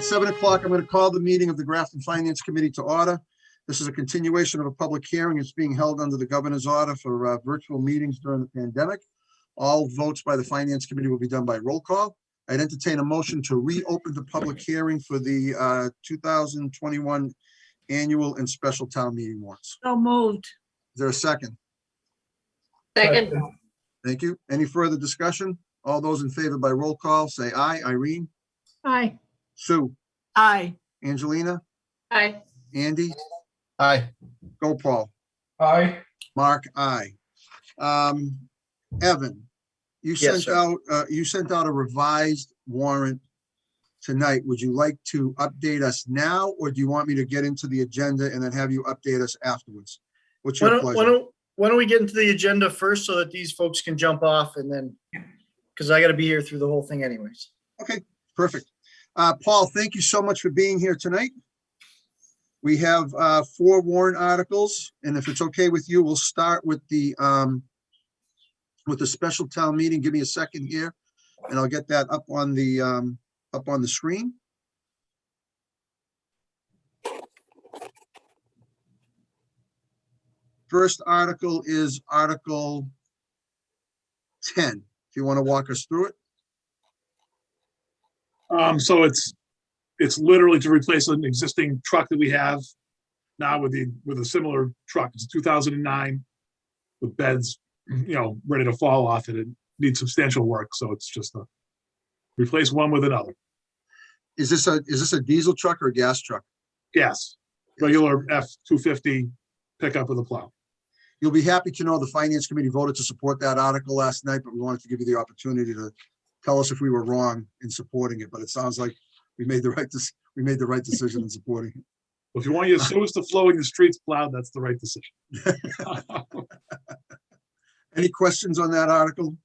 At 7 o'clock, I'm going to call the meeting of the Grafton Finance Committee to order. This is a continuation of a public hearing. It's being held under the governor's order for virtual meetings during the pandemic. All votes by the Finance Committee will be done by roll call. I'd entertain a motion to reopen the public hearing for the 2021 annual and special town meeting warrants. So moved. Is there a second? Second. Thank you. Any further discussion? All those in favor by roll call, say aye. Irene? Aye. Sue? Aye. Angelina? Aye. Andy? Aye. Go, Paul. Aye. Mark, aye. Evan, you Yes, sent out a revised warrant tonight. Would you like to update us now, or do you want me to get into the agenda and then have you update us afterwards? What's your pleasure? Why don't we get into the agenda first so that these folks can jump off, and then, because I got to be here through the whole thing anyways. Okay, perfect. Paul, thank you so much for being here tonight. We have 4 warrant articles, and if it's okay with you, we'll start with the special town meeting. Give me a second here, and I'll get that up on the screen. First article is Article 10. If you want to walk us through it. So it's literally to replace an existing truck that we have now with a similar truck. It's a 2009 with beds, ready to fall off, and it needs substantial work. So it's just a replace one with another. Is this a diesel truck or a gas truck? Gas, regular F-250 pickup with a plow. You'll be happy to know the Finance Committee voted to support that article last night, but we wanted to give you the opportunity to tell us if we were wrong in supporting it. But it sounds like we made the right decision in supporting it. Well, if you want your sewers to flow in the streets plowed, that's the right decision. Any questions on that article?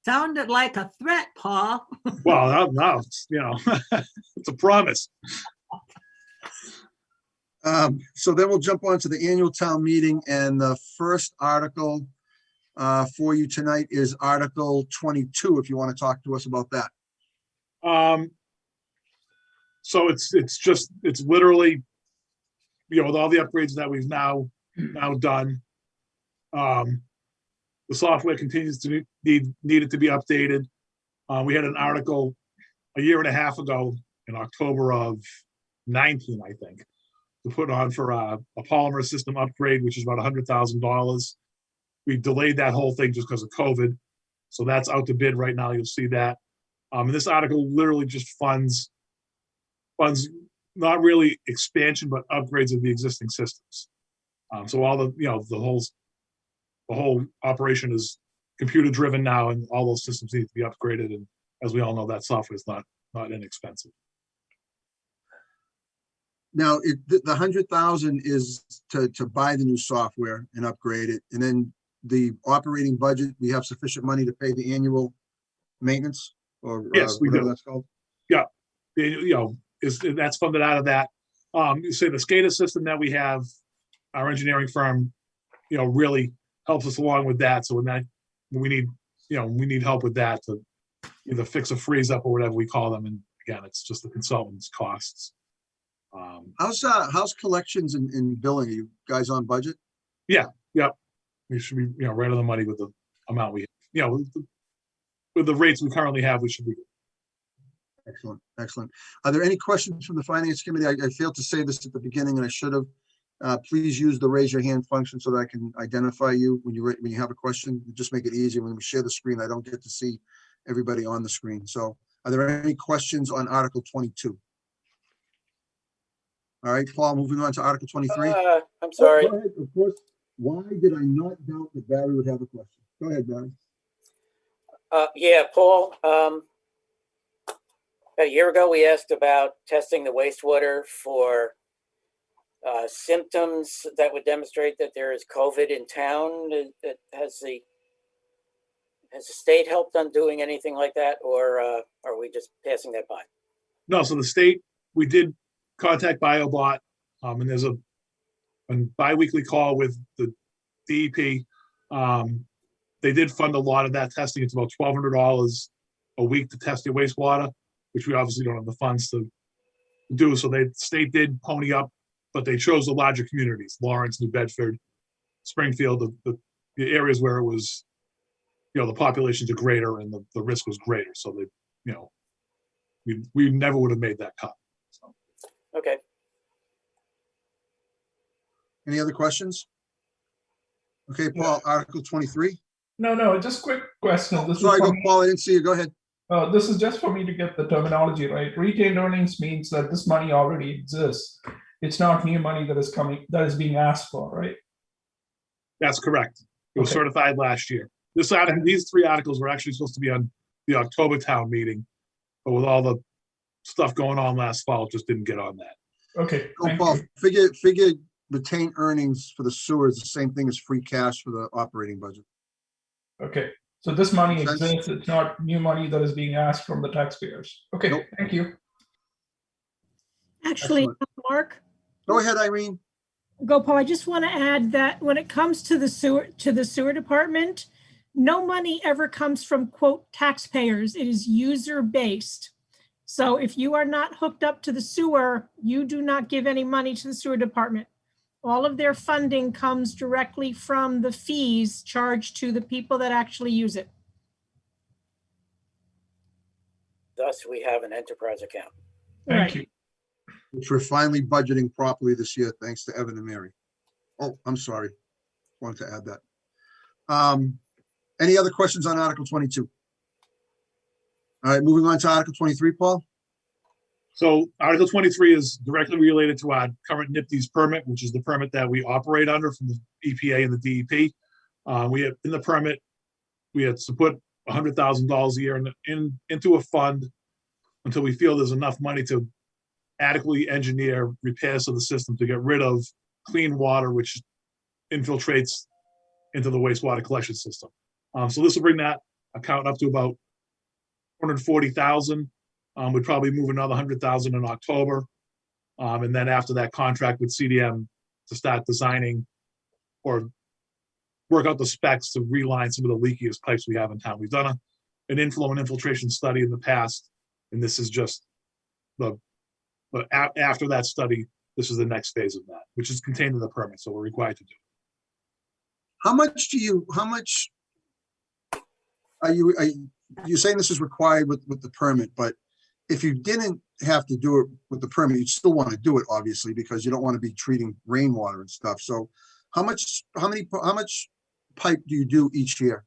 Sounded like a threat, Paul. Well, no, it's, it's a promise. So then we'll jump on to the annual town meeting, and the first article for you tonight is Article 22, if you want to talk to us about that. So it's literally, with all the upgrades that we've now done, the software continues to needed to be updated. We had an article a year and a half ago in October of 19, I think, to put on for a polymer system upgrade, which is about $100,000. We delayed that whole thing just because of COVID. So that's out to bid right now. You'll see that. And this article literally just funds not really expansion, but upgrades of the existing systems. So all the whole operation is computer driven now, and all those systems need to be upgraded. And as we all know, that software is not inexpensive. Now, the 100,000 is to buy the new software and upgrade it, and then the operating budget, we have sufficient money to pay the annual maintenance, or yes, we do. That's called. Yeah, that's funded out of that. You say the SCADA system that we have, our engineering firm, really helps us along with that. So when we need help with that to either fix a freeze up or whatever we call them, and again, it's just the consultant's costs. How's collections and billing? Are you guys on budget? Yeah. We should be, right on the money with the amount we, with the rates we currently have, we should be good. Excellent. Are there any questions from the Finance Committee? I failed to say this at the beginning, and I should have. Please use the raise your hand function so that I can identify you when you have a question. Just make it easier when we share the screen. I don't get to see everybody on the screen. So are there any questions on Article 22? All right, Paul, moving on to Article 23. I'm sorry. Go ahead, of course. Why did I not doubt that Barry would have a question? Go ahead, Barry. Yeah, Paul. About a year ago, we asked about testing the wastewater for symptoms that would demonstrate that there is COVID in town. Has the state helped on doing anything like that, or are we just passing that by? No, so the state, we did contact BioBot, and there's a bi-weekly call with the DEP. They did fund a lot of that testing. It's about $1,200 a week to test your wastewater, which we obviously don't have the funds to do. So the state did pony up, but they chose the larger communities, Lawrence, New Bedford, Springfield, the areas where it was, the populations are greater and the risk was greater. So they, we never would have made that cut. So. Okay. Any other questions? Okay, Paul, Article 23. No, just quick question. This Sorry, is go, for me. Paul, I didn't see you. Go ahead. This is just for me to get the terminology right. Retained earnings means that this money already exists. It's not new money that is being asked for, right? That's correct. It was Okay. certified last year. These 3 articles were actually supposed to be on the October town meeting, but with all the stuff going on last fall, it just didn't get on that. Okay, Go, thank Paul. you. Figure retained earnings for the sewer is the same thing as free cash for the operating budget. Okay, so this money Makes sense. exists. It's not new money that is being asked from the taxpayers. Okay, Nope. thank you. Actually, Excellent. Mark, Go ahead, Irene. Gopal, I just want to add that when it comes to the sewer department, no money ever comes from, quote, taxpayers. It is user-based. So if you are not hooked up to the sewer, you do not give any money to the sewer department. All of their funding comes directly from the fees charged to the people that actually use it. Thus, we have an enterprise account. Thank Right. you. Which we're finally budgeting properly this year, thanks to Evan and Mary. Oh, I'm sorry. Wanted to add that. Any other questions on Article 22? All right, moving on to Article 23, Paul. So Article 23 is directly related to our current NIPD's permit, which is the permit that we operate under from the EPA and the DEP. We have in the permit, we had to put $100,000 a year into a fund until we feel there's enough money to adequately engineer repairs of the system to get rid of clean water, which infiltrates into the wastewater collection system. So this will bring that account up to about 240,000. We'd probably move another 100,000 in October. And then after that contract with CDM to start designing or work out the specs to reline some of the leakiest pipes we have in town. We've done an inflow and infiltration study in the past, and this is just after that study, this is the next phase of that, which is contained in the permit, so we're required to do. How much are you're saying this is required with the permit, but if you didn't have to do it with the permit, you'd still want to do it, obviously, because you don't want to be treating rainwater and stuff. So how much pipe do you do each year?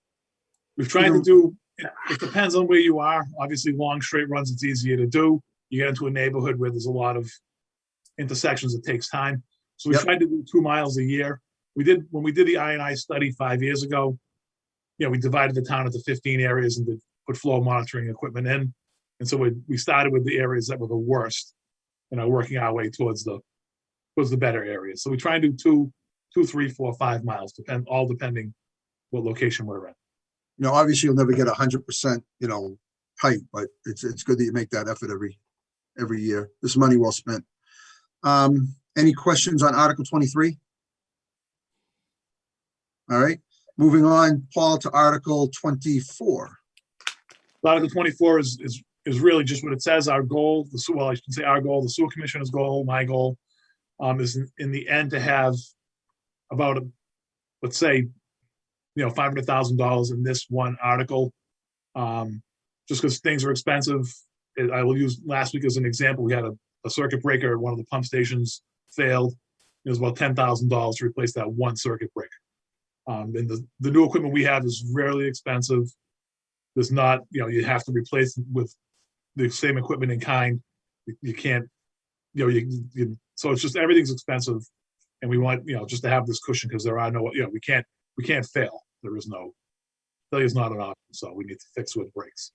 We've tried to do, it depends on where you are. Obviously, long straight runs, it's easier to do. You get into a neighborhood where there's a lot of intersections, it takes time. So we Yep. tried to do 2 miles a year. When we did the I&I study 5 years ago, we divided the town into 15 areas and put flow monitoring equipment in. And so we started with the areas that were the worst and are working our way towards the better areas. So we try and do 2, 3, 4, 5 miles, depending what location we're in. Obviously you'll never get 100%, pipe, but it's good that you make that effort every year. This money well spent. Any questions on Article 23? All right, moving on, Paul, to Article 24. Article 24 is really just what it says. Our goal, I should say our goal, the sewer commissioner's goal, my goal, is in the end to have about, let's say, $500,000 in this one article. Just because things are expensive. I will use last week as an example. We had a circuit breaker at one of the pump stations failed. It was about $10,000 to replace that one circuit breaker. And the new equipment we have is rarely expensive. There's not, you have to replace it with the same equipment in kind. You can't, so it's just everything's expensive, and we want just to have this cushion because there are no, we can't fail. There is no failure is not an option, so we need to fix what breaks.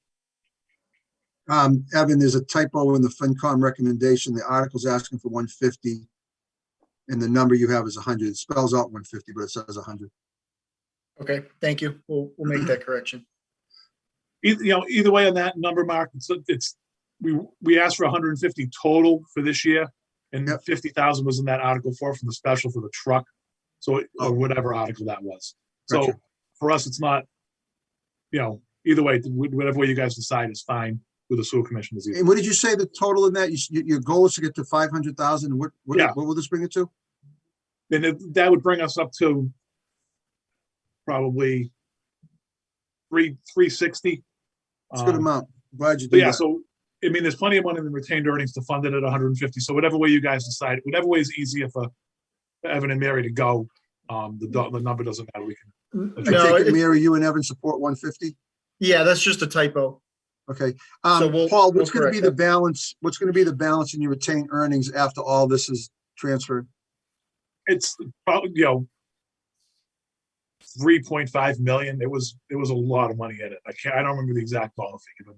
Evan, there's a typo in the FinCom recommendation. The article's asking for 150, and the number you have is 100. It spells out 150, but it says 100. Okay, thank you. We'll make that correction. Either way on that number, Mark, we asked for 150 total for this year, and Yep. 50,000 was in that Article 4 from the special for the truck, so or whatever article that was. So Gotcha. for us, it's not, either way, whatever way you guys decide is fine. with the sewer commission this evening. And what did you say the total in that? Your goal is to get to 500,000. What Yeah. will this bring it to? Then that would bring us up to probably 360. It's a good amount. Glad you But did yeah, that. so I mean, there's plenty of money in the retained earnings to fund it at 150. So whatever way you guys decide, whatever way is easier for Evan and Mary to go, the number doesn't matter. We can. I No, take it, it- Mary, you and Evan support 150? Yeah, that's just a typo. Okay. So we'll- Paul, we'll what's going to be correct the that. balance? What's going to be the balance in your retained earnings after all this is transferred? It's probably, 3.5 million. It was a lot of money in it. I don't remember the exact dollar figure, but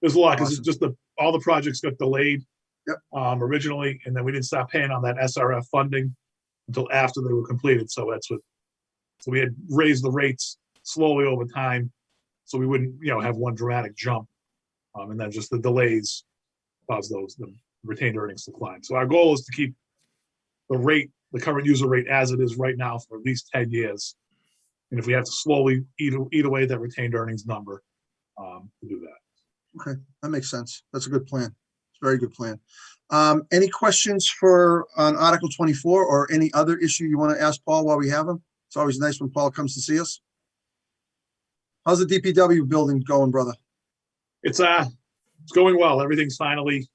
there's a lot because Awesome. it's just all the projects got delayed. Yep. Originally, and then we didn't start paying on that SRF funding until after they were completed. So so we had raised the rates slowly over time, so we wouldn't, have one dramatic jump. And then just the delays caused the retained earnings to climb. So our goal is to keep the current user rate as it is right now for at least 10 years. And if we have to slowly eat away that retained earnings number, to do that. Okay, that makes sense. That's a good plan. It's a very good plan. Any questions on Article 24 or any other issue you want to ask Paul while we have him? It's always nice when Paul comes to see us. How's the DPW building going, brother? It's going well. Everything's finally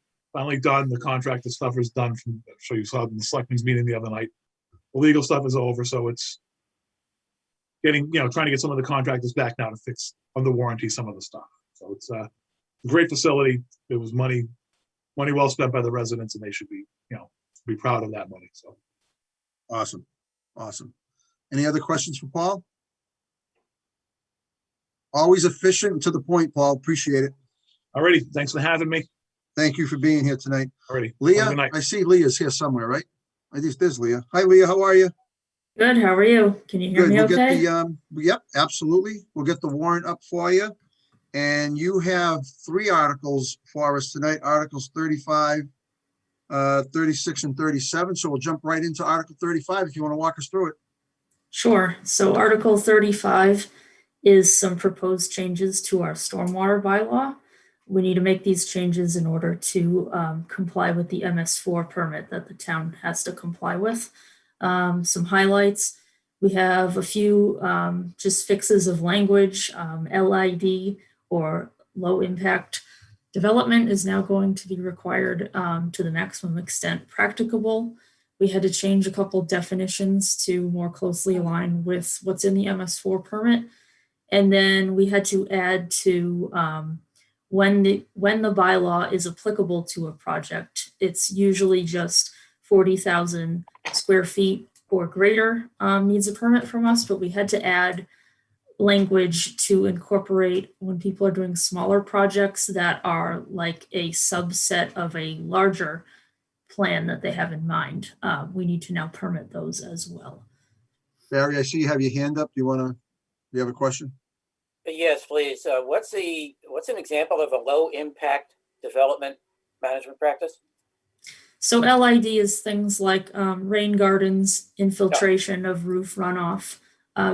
done. The contracted stuff is done. I'm sure you saw in the selectmen's meeting the other night. The legal stuff is over, so it's getting, trying to get some of the contractors back now to fix under warranty some of the stuff. So it's a great facility. It was money well spent by the residents, and they should be proud of that money. So Awesome. Any other questions for Paul? Always efficient and to the point, Paul. Appreciate it. alrighty, thanks for having me. Thank you for being here tonight. Alrighty. Have a Leah, good night. I see Leah's here somewhere, right? I think there's Leah. Hi, Leah. How are you? Good, how are you? Can you hear Good. me We'll get okay? yep, absolutely. We'll get the warrant up for you. And you have 3 articles for us tonight, Articles 35, 36, and 37. So we'll jump right into Article 35 if you want to walk us through it. Sure. So Article 35 is some proposed changes to our stormwater bylaw. We need to make these changes in order to comply with the MS4 permit that the town has to comply with. Some highlights. We have a few just fixes of language. LID, or low impact development, is now going to be required to the maximum extent practicable. We had to change a couple definitions to more closely align with what's in the MS4 permit. And then we had to add to when the bylaw is applicable to a project, it's usually just 40,000 square feet or greater needs a permit from us, but we had to add language to incorporate when people are doing smaller projects that are like a subset of a larger plan that they have in mind. We need to now permit those as well. Barry, I see you have your hand up. Do you have a question? Yes, please. What's an example of a low impact development management practice? So LID is things like rain gardens, infiltration of roof runoff,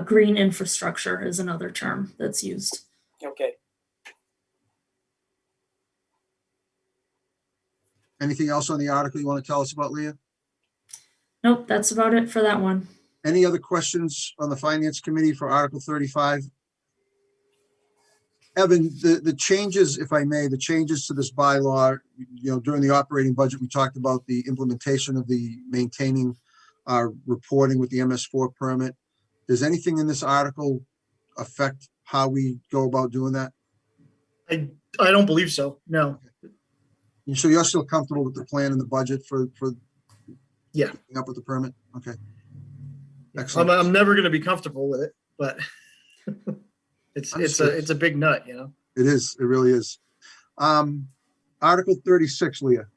green infrastructure is another term that's used. Okay. Anything else on the article you want to tell us about, Leah? Nope, that's about it for that one. Any other questions on the Finance Committee for Article 35? Evan, the changes, if I may, the changes to this bylaw, during the operating budget, we talked about the implementation of the maintaining our reporting with the MS4 permit. Does anything in this article affect how we go about doing that? I don't believe so. No. So you're still comfortable with the plan and the budget for Yeah. keeping up with the permit? Okay. I'm Excellent. never going to be comfortable with it, but it's a big nut, It is. It really is. Article 36, Leah.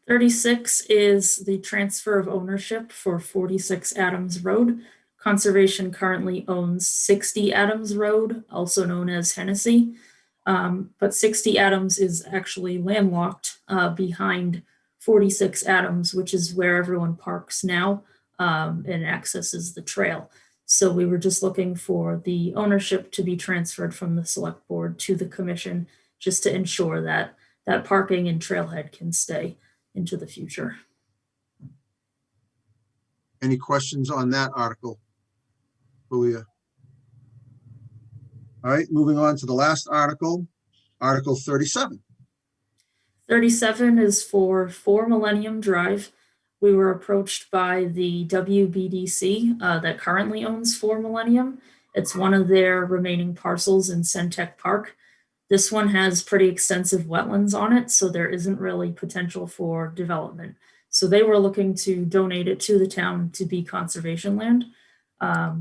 36 is the transfer of ownership for 46 Adams Road. Conservation currently owns 60 Adams Road, also known as Hennessy. But 60 Adams is actually landlocked behind 46 Adams, which is where everyone parks now and accesses the trail. So we were just looking for the ownership to be transferred from the select board to the commission, just to ensure that that parking and trailhead can stay into the future. Any questions on that article? Leah? All right, moving on to the last article, Article 37. 37 is for 4 Millennium Drive. We were approached by the WBDC that currently owns 4 Millennium. It's one of their remaining parcels in Centec Park. This one has pretty extensive wetlands on it, so there isn't really potential for development. So they were looking to donate it to the town to be conservation land.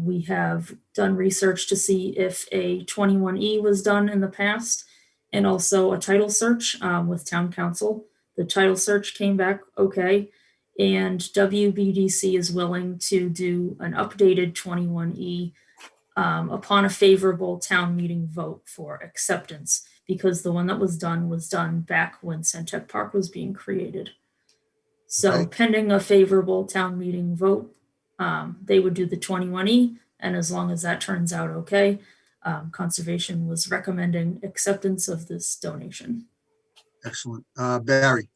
We have done research to see if a 21E was done in the past, and also a title search with town council. The title search came back okay, and WBDC is willing to do an updated 21E upon a favorable town meeting vote for acceptance, because the one that was done back when Centec Park was being created. So Okay. pending a favorable town meeting vote, they would do the 21E, and as long as that turns out okay, Conservation was recommending acceptance of this donation. Excellent. Barry?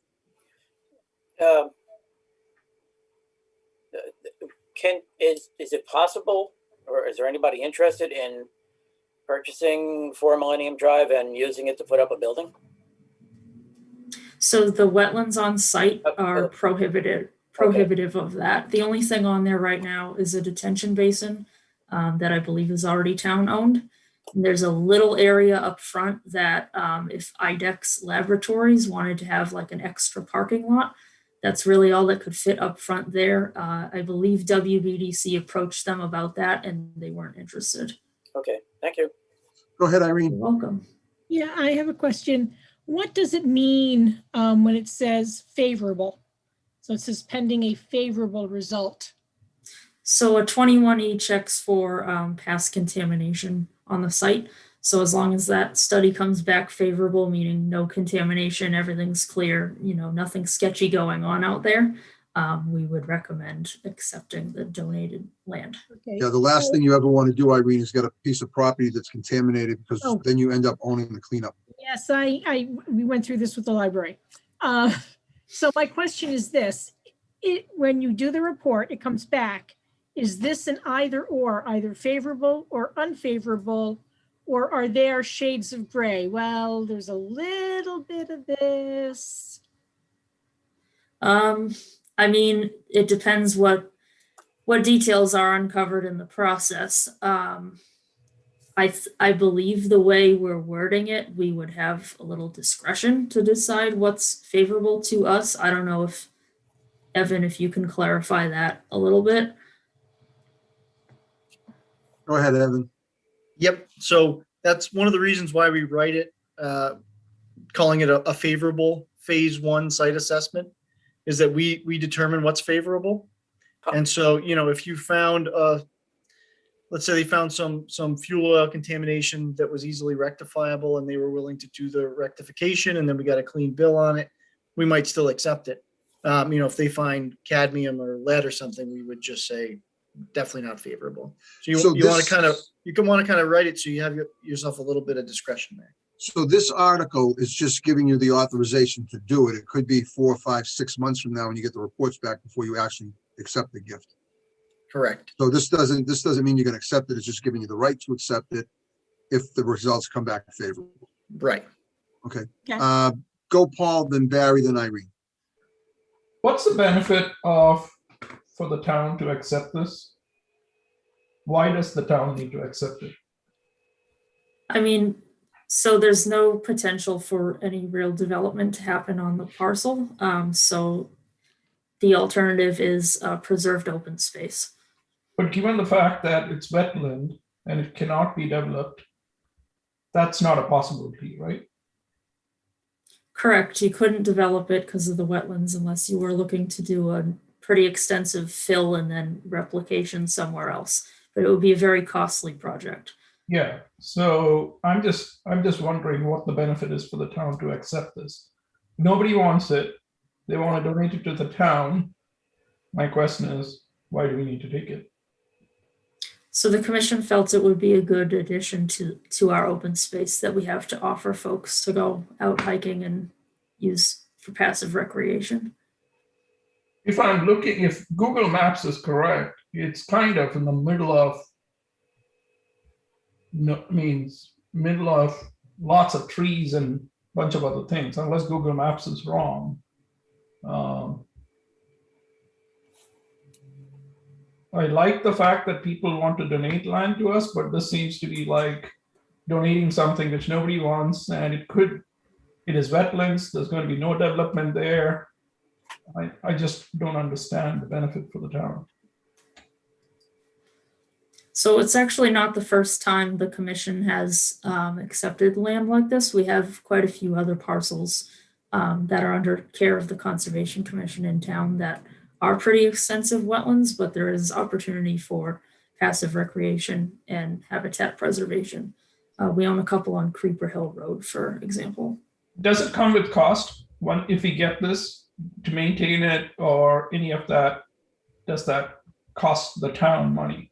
Is it possible, or is there anybody interested in purchasing 4 Millennium Drive and using it to put up a building? So the wetlands on site are prohibitive of that. The only thing on there right now is a detention basin that I believe is already town owned. And there's a little area up front that if IDEX Laboratories wanted to have like an extra parking lot, that's really all that could fit up front there. I believe WBDC approached them about that and they weren't interested. Okay, thank you. Go ahead, You're Irene. welcome. Yeah, I have a question. What does it mean when it says favorable? So it says pending a favorable result. So a 21E checks for past contamination on the site. So as long as that study comes back favorable, meaning no contamination, everything's clear, nothing sketchy going on out there, we would recommend accepting the donated land. Okay. Yeah, the last thing you ever want to do, Irene, is get a piece of property that's contaminated, because Oh. then you end up owning the cleanup. Yes, we went through this with the library. So my question is this, when you do the report, it comes back, is this an either or, either favorable or unfavorable, or are there shades of gray? Well, there's a little bit of this. I mean, it depends what details are uncovered in the process. I believe the way we're wording it, we would have a little discretion to decide what's favorable to us. I don't know if, Evan, if you can clarify that a little bit. Go ahead, Evan. Yep. So that's one of the reasons why we write it, calling it a favorable phase 1 site assessment, is that we determine what's favorable. And so, if you found, let's say they found some fuel oil contamination that was easily rectifiable and they were willing to do the rectification, and then we got a clean bill on it, we might still accept it. If they find cadmium or lead or something, we would just say definitely not favorable. So you want to kind of write it so you have yourself a little bit of discretion there. So this article is just giving you the authorization to do it. It could be 4, 5, 6 months from now when you get the reports back before you actually accept the gift. Correct. So this doesn't mean you're going to accept it. It's just giving you the right to accept it if the results come back favorable. Right. Okay. Okay. Go Paul, then Barry, then Irene. What's the benefit for the town to accept this? Why does the town need to accept it? I mean, so there's no potential for any real development to happen on the parcel. So the alternative is preserved open space. But given the fact that it's wetland and it cannot be developed, that's not a possibility, right? Correct. You couldn't develop it because of the wetlands unless you were looking to do a pretty extensive fill and then replication somewhere else. But it would be a very costly project. Yeah. So I'm just wondering what the benefit is for the town to accept this. Nobody wants it. They want to donate it to the town. My question is, why do we need to take it? So the commission felt it would be a good addition to our open space that we have to offer folks to go out hiking and use for passive recreation. If I'm looking, if Google Maps is correct, it's kind of in the middle of, no, means middle of lots of trees and a bunch of other things, unless Google Maps is wrong. I like the fact that people want to donate land to us, but this seems to be like donating something which nobody wants, and it is wetlands. There's going to be no development there. I just don't understand the benefit for the town. So it's actually not the first time the commission has accepted land like this. We have quite a few other parcels that are under care of the Conservation Commission in town that are pretty extensive wetlands, but there is opportunity for passive recreation and habitat preservation. We own a couple on Creeper Hill Road, for example. Does it come with cost if we get this to maintain it, or any of that? Does that cost the town money?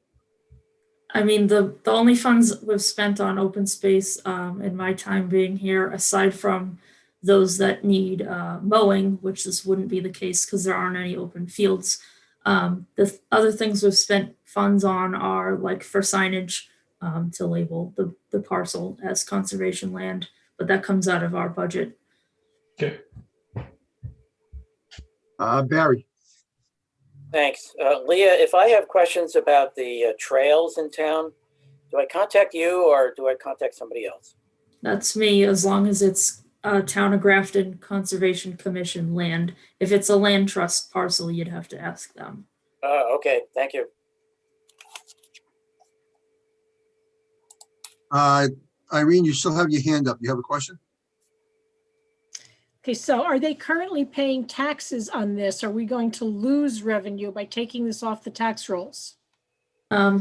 I mean, the only funds we've spent on open space in my time being here, aside from those that need mowing, which this wouldn't be the case because there aren't any open fields. The other things we've spent funds on are like for signage to label the parcel as conservation land, but that comes out of our budget. Okay. Barry. Thanks. Leah, if I have questions about the trails in town, do I contact you or do I contact somebody else? That's me, as long as it's Town of Grafton Conservation Commission land. If it's a land trust parcel, you'd have to ask them. Okay, thank you. Irene, you still have your hand up. You have a question? Okay, so are they currently paying taxes on this? Are we going to lose revenue by taking this off the tax rolls?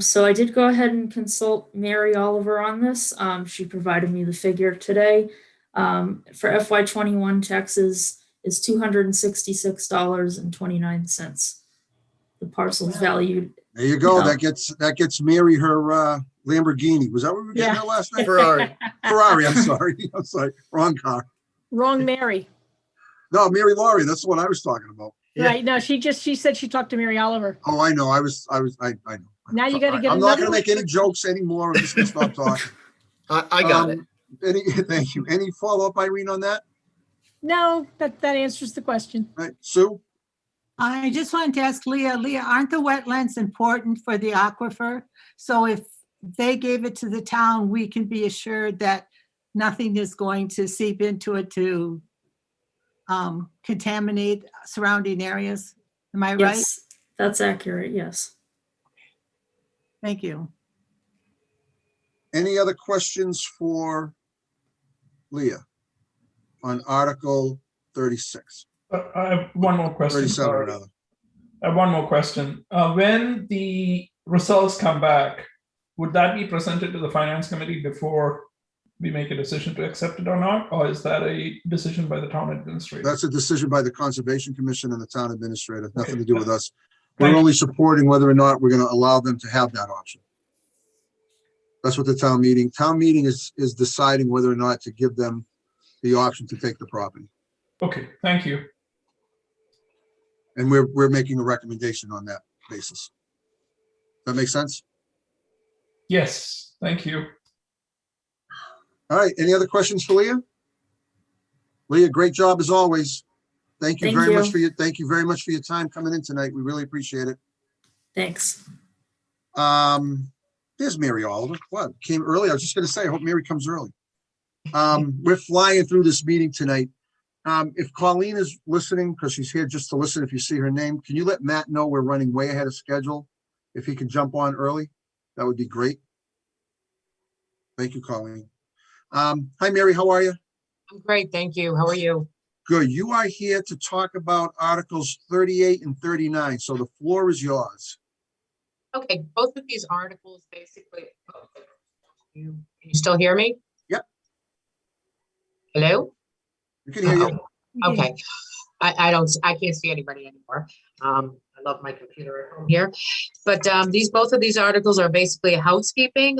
So I did go ahead and consult Mary Oliver on this. She provided me the figure today. For FY21 taxes is $266.29. The parcel's valued. There you go. Yeah. That gets Mary her Lamborghini. Was that what we were getting her last night? Ferrari. Ferrari. I'm sorry. I'm sorry. Wrong car. Wrong Mary. No, Mary Laurie. That's what I was talking about. Yeah. Right, no, she said she talked to Mary Oliver. Oh, I know. I know. Now you gotta get I'm not another going to make any jokes anymore. I'm just going to stop talking. I got it. Thank you. Any follow-up, Irene, on that? No, that answers the question. All right, Sue? I just wanted to ask Leah, aren't the wetlands important for the aquifer? So if they gave it to the town, we can be assured that nothing is going to seep into it to contaminate surrounding areas. Am I right? Yes, that's accurate, yes. Thank you. Any other questions for Leah on Article 36? I have one more question. 37, Sorry. rather. I have one more question. When the results come back, would that be presented to the finance committee before we make a decision to accept it or not? Or is that a decision by the town administrator? That's a decision by the Conservation Commission and the town administrator, nothing Okay. to do with us. Thank We're you. only supporting whether or not we're going to allow them to have that option. That's what the town meeting is deciding whether or not to give them the option to take the property. Okay, thank you. And we're making a recommendation on that basis. That make sense? Yes, thank you. All right, any other questions for Leah? Leah, great job as always. Thank you Thank very much you. for your time coming in tonight. We really appreciate it. Thanks. There's Mary Oliver. What, came early? I was just gonna say, I hope Mary comes early. We're flying through this meeting tonight. If Colleen is listening, because she's here just to listen, if you see her name, can you let Matt know we're running way ahead of schedule? If he can jump on early, that would be great. Thank you, Colleen. Hi, Mary, how are you? I'm great, thank you. How are you? Good. You are here to talk about Articles 38 and 39, so the floor is yours. Okay, both of these articles basically. Can you still hear me? Yep. Hello? We can hear you. Okay. I can't see anybody anymore. I'm love my computer at home here. But both of these articles are basically housekeeping.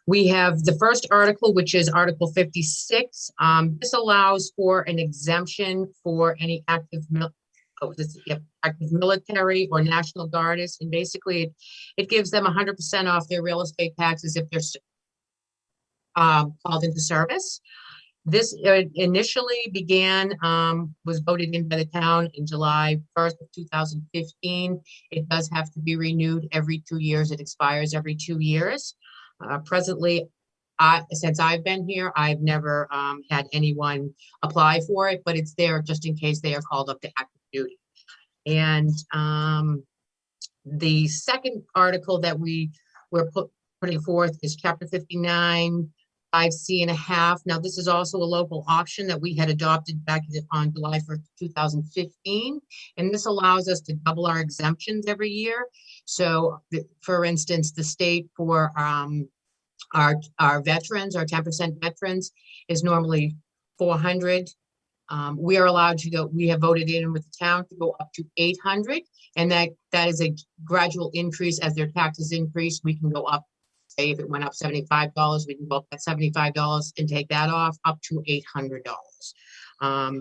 We have the first article, which is Article 56. This allows for an exemption for any active military or National Guardists, and basically it gives them 100% off their real estate taxes if they're called into service. This initially was voted in by the town in July 1st of 2015. It does have to be renewed every 2 years. It expires every 2 years. Presently, since I've been here, I've never had anyone apply for it, but it's there just in case they are called up to active duty. And the second article that we're putting forth is Chapter 59. 5C.5. Now, this is also a local option that we had adopted back on July 1st, 2015. And this allows us to double our exemptions every year. So, for instance, the state for our veterans, our 10% veterans, is normally 400. We are allowed to go, we have voted in with the town to go up to 800. And that is a gradual increase as their taxes increase. We can go up. Say if it went up $75, we can go up at $75 and take that off up to $800.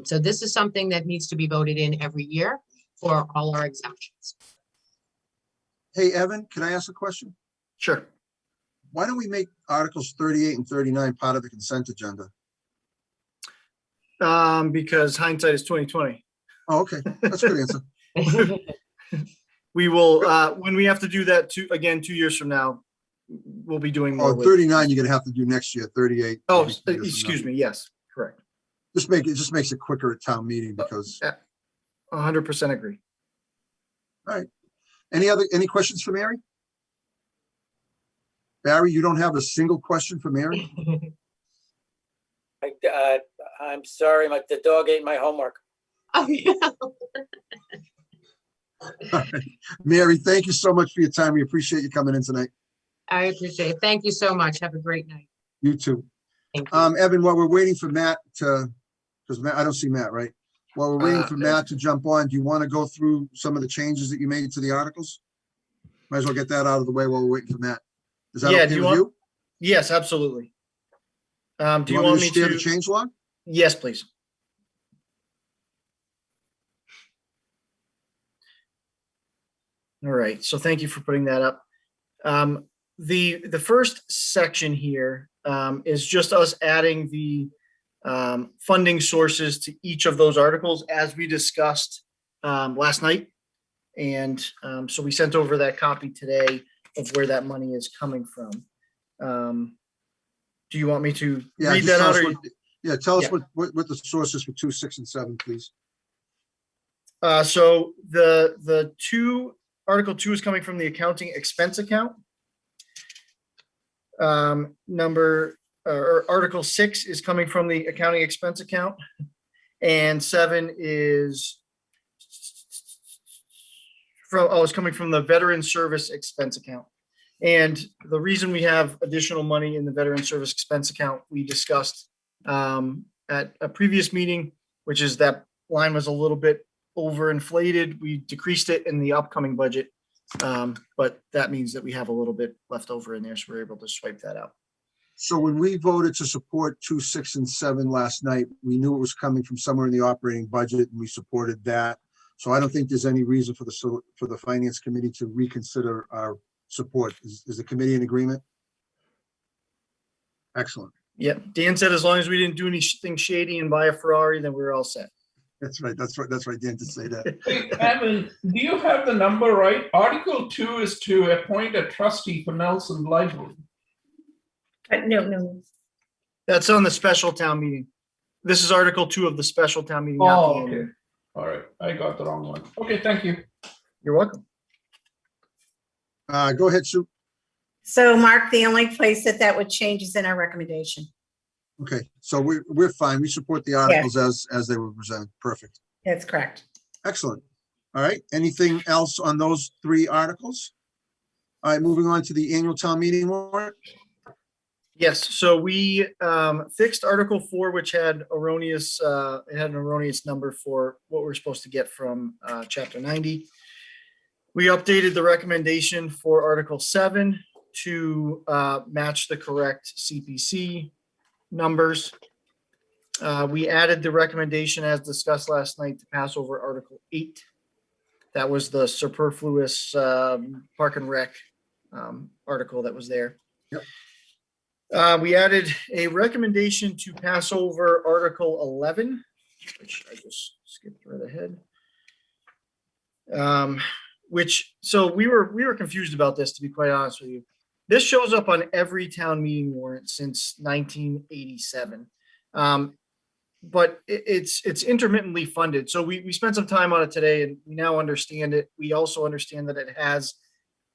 So this is something that needs to be voted in every year for all our exemptions. Hey, Evan, can I ask a question? Sure. Why don't we make Articles 38 and 39 part of the consent agenda? Because hindsight is 20/20. Oh, okay, that's a good answer. We will, when we have to do that again, 2 years from now, we'll be doing more. Oh, 39, you're gonna have to do next year, 38. Oh, maybe 2 years from excuse now. me. Yes, correct. Just makes it quicker at town meeting because, 100% agree. any questions for Mary? Barry, you don't have a single question for Mary? I'm sorry, the dog ate my homework. Oh, yeah. All right. Mary, thank you so much for your time. We appreciate you coming in tonight. I appreciate it. Thank you so much. Have a great night. You too. Thank you. Evan, while we're waiting for Matt to, because I don't see Matt, right? While we're waiting for Matt to jump on, do you want to go through some of the changes that you made to the articles? Might as well get that out of the way while we're waiting for Matt. Is that okay with you? Yes, absolutely. Do you want want me me to share the to? change log? Yes, please. All right, so thank you for putting that up. The first section here is just us adding the funding sources to each of those articles as we discussed last night. And so we sent over that copy today of where that money is coming from. Do you want me to read just that tell out? us Or tell us Yeah. what the sources for 2, 6, and 7, please. So the Article 2 is coming from the accounting expense account. Article 6 is coming from the accounting expense account, and 7 is coming from the veteran service expense account. And the reason we have additional money in the veteran service expense account, we discussed at a previous meeting, which is that line was a little bit overinflated. We decreased it in the upcoming budget. But that means that we have a little bit left over in there, so we're able to swipe that out. So when we voted to support 2, 6, and 7 last night, we knew it was coming from somewhere in the operating budget, and we supported that. So I don't think there's any reason for the finance committee to reconsider our support. Is the committee in agreement? Excellent. Yeah, Dan said as long as we didn't do anything shady and buy a Ferrari, then we're all set. That's right. That's right. That's right. Dan did say that. Hey, Evan, do you have the number right? Article 2 is to appoint a trustee for Nelson Library. No. That's on the special town meeting. This is Article 2 of the special town meeting. not the Oh, annual. okay. All right. I got the wrong one. Okay, thank you. You're welcome. Go ahead, Sue. So Mark, the only place that would change is in our recommendation. Okay, so we're fine. We support the articles as they were presented. Perfect. That's correct. Excellent. All right. Anything else on those 3 articles? All right, moving on to the annual town meeting warrant. Yes, so we fixed Article 4, which had an erroneous number for what we're supposed to get from Chapter 90. We updated the recommendation for Article 7 to match the correct CPC numbers. We added the recommendation as discussed last night to pass over Article 8. That was the superfluous Park and Rec article that was there. Yep. We added a recommendation to pass over Article 11, which I just skipped right ahead. So we were confused about this, to be quite honest with you. This shows up on every town meeting warrant since 1987. But it's intermittently funded. So we spent some time on it today and we now understand it. We also understand that it has,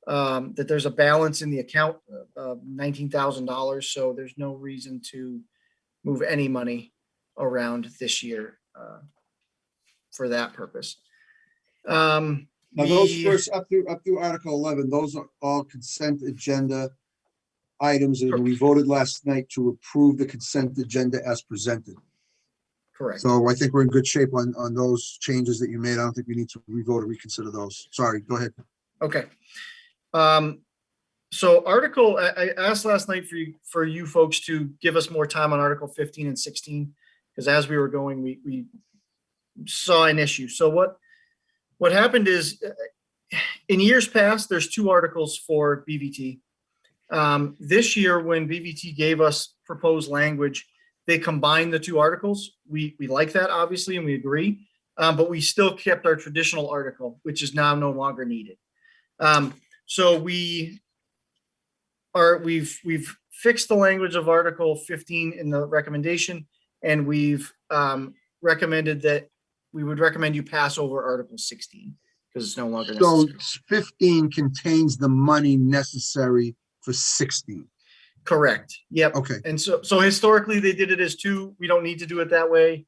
that there's a balance in the account of $19,000. So there's no reason to move any money around this year for that purpose. Now, those first up through Article 11, those are all consent agenda items, and we voted last night to approve the consent agenda as presented. Correct. So I think we're in good shape on those changes that you made. I don't think we need to revote or reconsider those. Sorry, go ahead. Okay. So I asked last night for you folks to give us more time on Article 15 and 16, because as we were going, we saw an issue. So what happened is, in years past, there's 2 articles for BVT. This year, when BVT gave us proposed language, they combined the 2 articles. We like that, obviously, and we agree, but we still kept our traditional article, which is now no longer needed. So we've fixed the language of Article 15 in the recommendation, and we've recommended that we would recommend you pass over Article 16 because it's no longer So necessary. 15 contains the money necessary for 16. Correct. Yep. Okay. And so historically they did it as 2. We don't need to do it that way.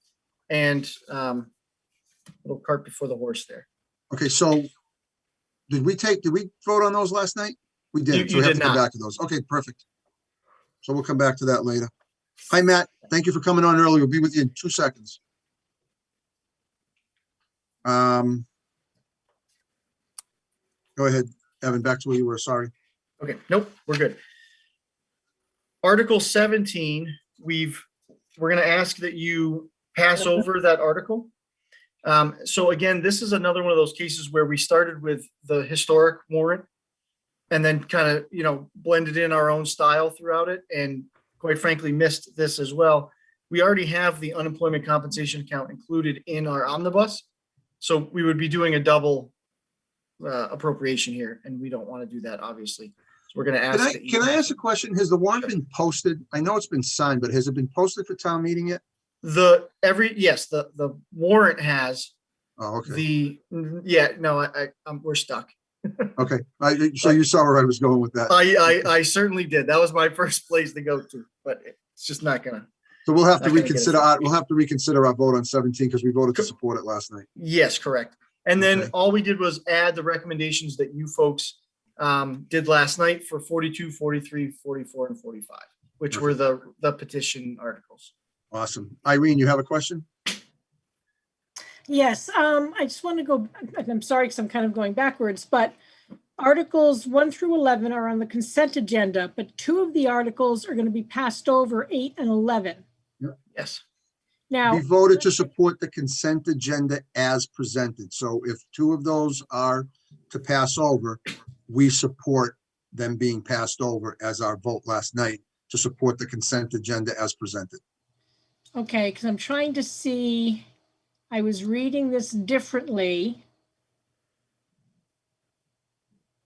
And little cart before the horse there. Okay, so did we vote on those last night? We did. So You we have did to come not. back to those. Okay, perfect. So we'll come back to that later. Hi, Matt. Thank you for coming on early. We'll be with you in 2 seconds. Go ahead, Evan, back to where you were. Sorry. Okay. Nope. We're good. Article 17, we're going to ask that you pass over that article. So again, this is another one of those cases where we started with the historic warrant and then kind of, blended in our own style throughout it. And quite frankly, missed this as well. We already have the unemployment compensation account included in our omnibus. So we would be doing a double appropriation here, and we don't want to do that, obviously. So we're going to ask. Can I ask a question? Has the warrant been posted? I know it's been signed, but has it been posted for town meeting yet? Yes, the warrant has. Oh, okay. We're stuck. Okay. So you saw where I was going with that. I certainly did. That was my first place to go to, but it's just not gonna. So we'll have to not gonna get us reconsider our vote on 17 because we voted to support it last night. Yes, correct. And then Okay. all we did was add the recommendations that you folks did last night for 42, 43, 44, and 45, which were the petition articles. Awesome. Irene, you have a question? Yes, I just want to go, I'm sorry, because I'm kind of going backwards, but Articles 1 through 11 are on the consent agenda, but 2 of the articles are going to be passed over, 8 and 11. Yes. Now, We voted to support the consent agenda as presented. So if 2 of those are to pass over, we support them being passed over as our vote last night to support the consent agenda as presented. okay, because I'm trying to see, I was reading this differently.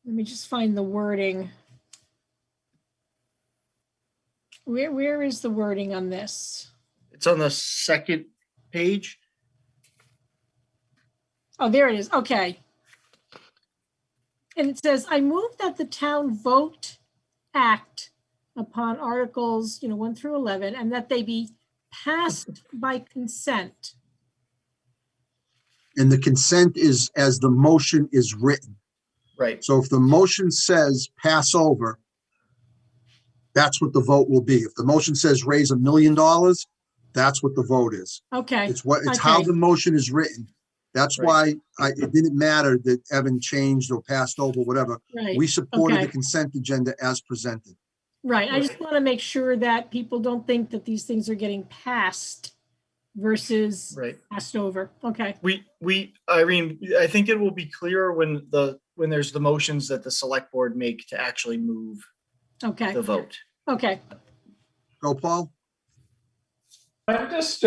Let me just find the wording. Where is the wording on this? It's on the second page. Oh, there it is. Okay. And it says, I move that the town vote act upon Articles, 1 through 11, and that they be passed by consent. And the consent is as the motion is written. Right. So if the motion says pass over, that's what the vote will be. If the motion says raise $1 million, that's what the vote is. Okay. It's how Okay. the motion is written That's Right. why it didn't matter that Evan changed or passed over, whatever. Right. We supported the Okay. consent agenda as presented. Right. I just want to make sure that people don't think that these things are getting passed versus Right. passed over. Okay. Irene, I think it will be clearer when there's the motions that the select board make to actually move Okay. the vote. Okay. Go, Paul? I'm just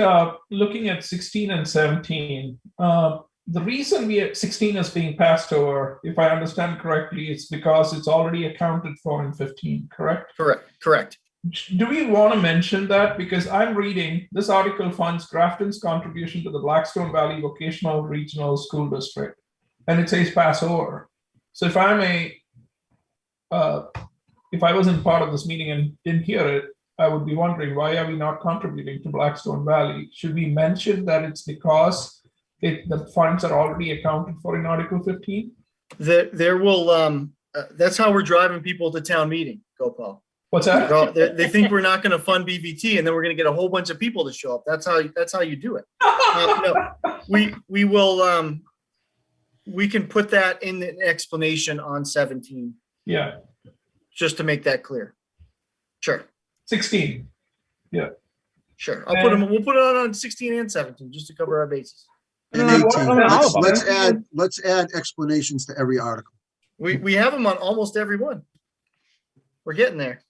looking at 16 and 17. The reason 16 is being passed over, if I understand correctly, is because it's already accounted for in 15, correct? Correct. Do we want to mention that? Because I'm reading, this article funds Grafton's contribution to the Blackstone Valley Vocational Regional School District, and it says pass over. So if I wasn't part of this meeting and didn't hear it, I would be wondering, why are we not contributing to Blackstone Valley? Should we mention that it's because the funds are already accounted for in Article 15? There will, that's how we're driving people to town meeting, Gopal. What's that? They think we're not going to fund BVT, and then we're going to get a whole bunch of people to show up. That's how you do it. No, we will, we can put that in the explanation on 17. Yeah. Just to make that clear. Sure. 16. Yeah. Sure. We'll put it on 16 and 17 just to cover our bases. And 18. Let's add explanations to every article. We have them on almost every one. We're getting there.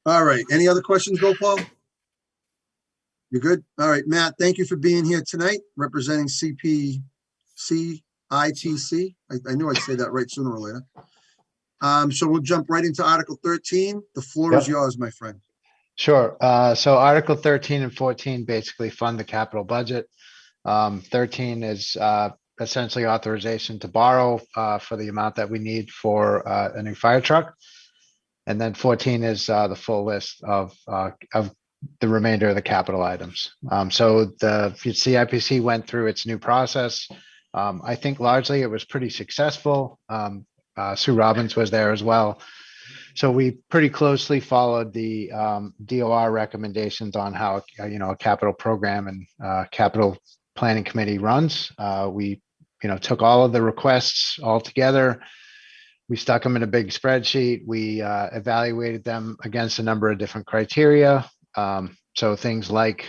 All right. Any other questions, Gopal? You're good? All right, Matt, thank you for being here tonight, representing CITC. I knew I'd say that right sooner or later. So we'll jump right into Article 13. The floor is yours, my friend. Sure. So Article 13 and 14 basically fund the capital budget. 13 is essentially authorization to borrow for the amount that we need for a new fire truck. And then 14 is the full list of the remainder of the capital items. So the CIPC went through its new process. I think largely it was pretty successful. Sue Robbins was there as well. So we pretty closely followed the DOR recommendations on how a capital program and capital planning committee runs. We took all of the requests all together. We stuck them in a big spreadsheet. We evaluated them against a number of different criteria. So things like,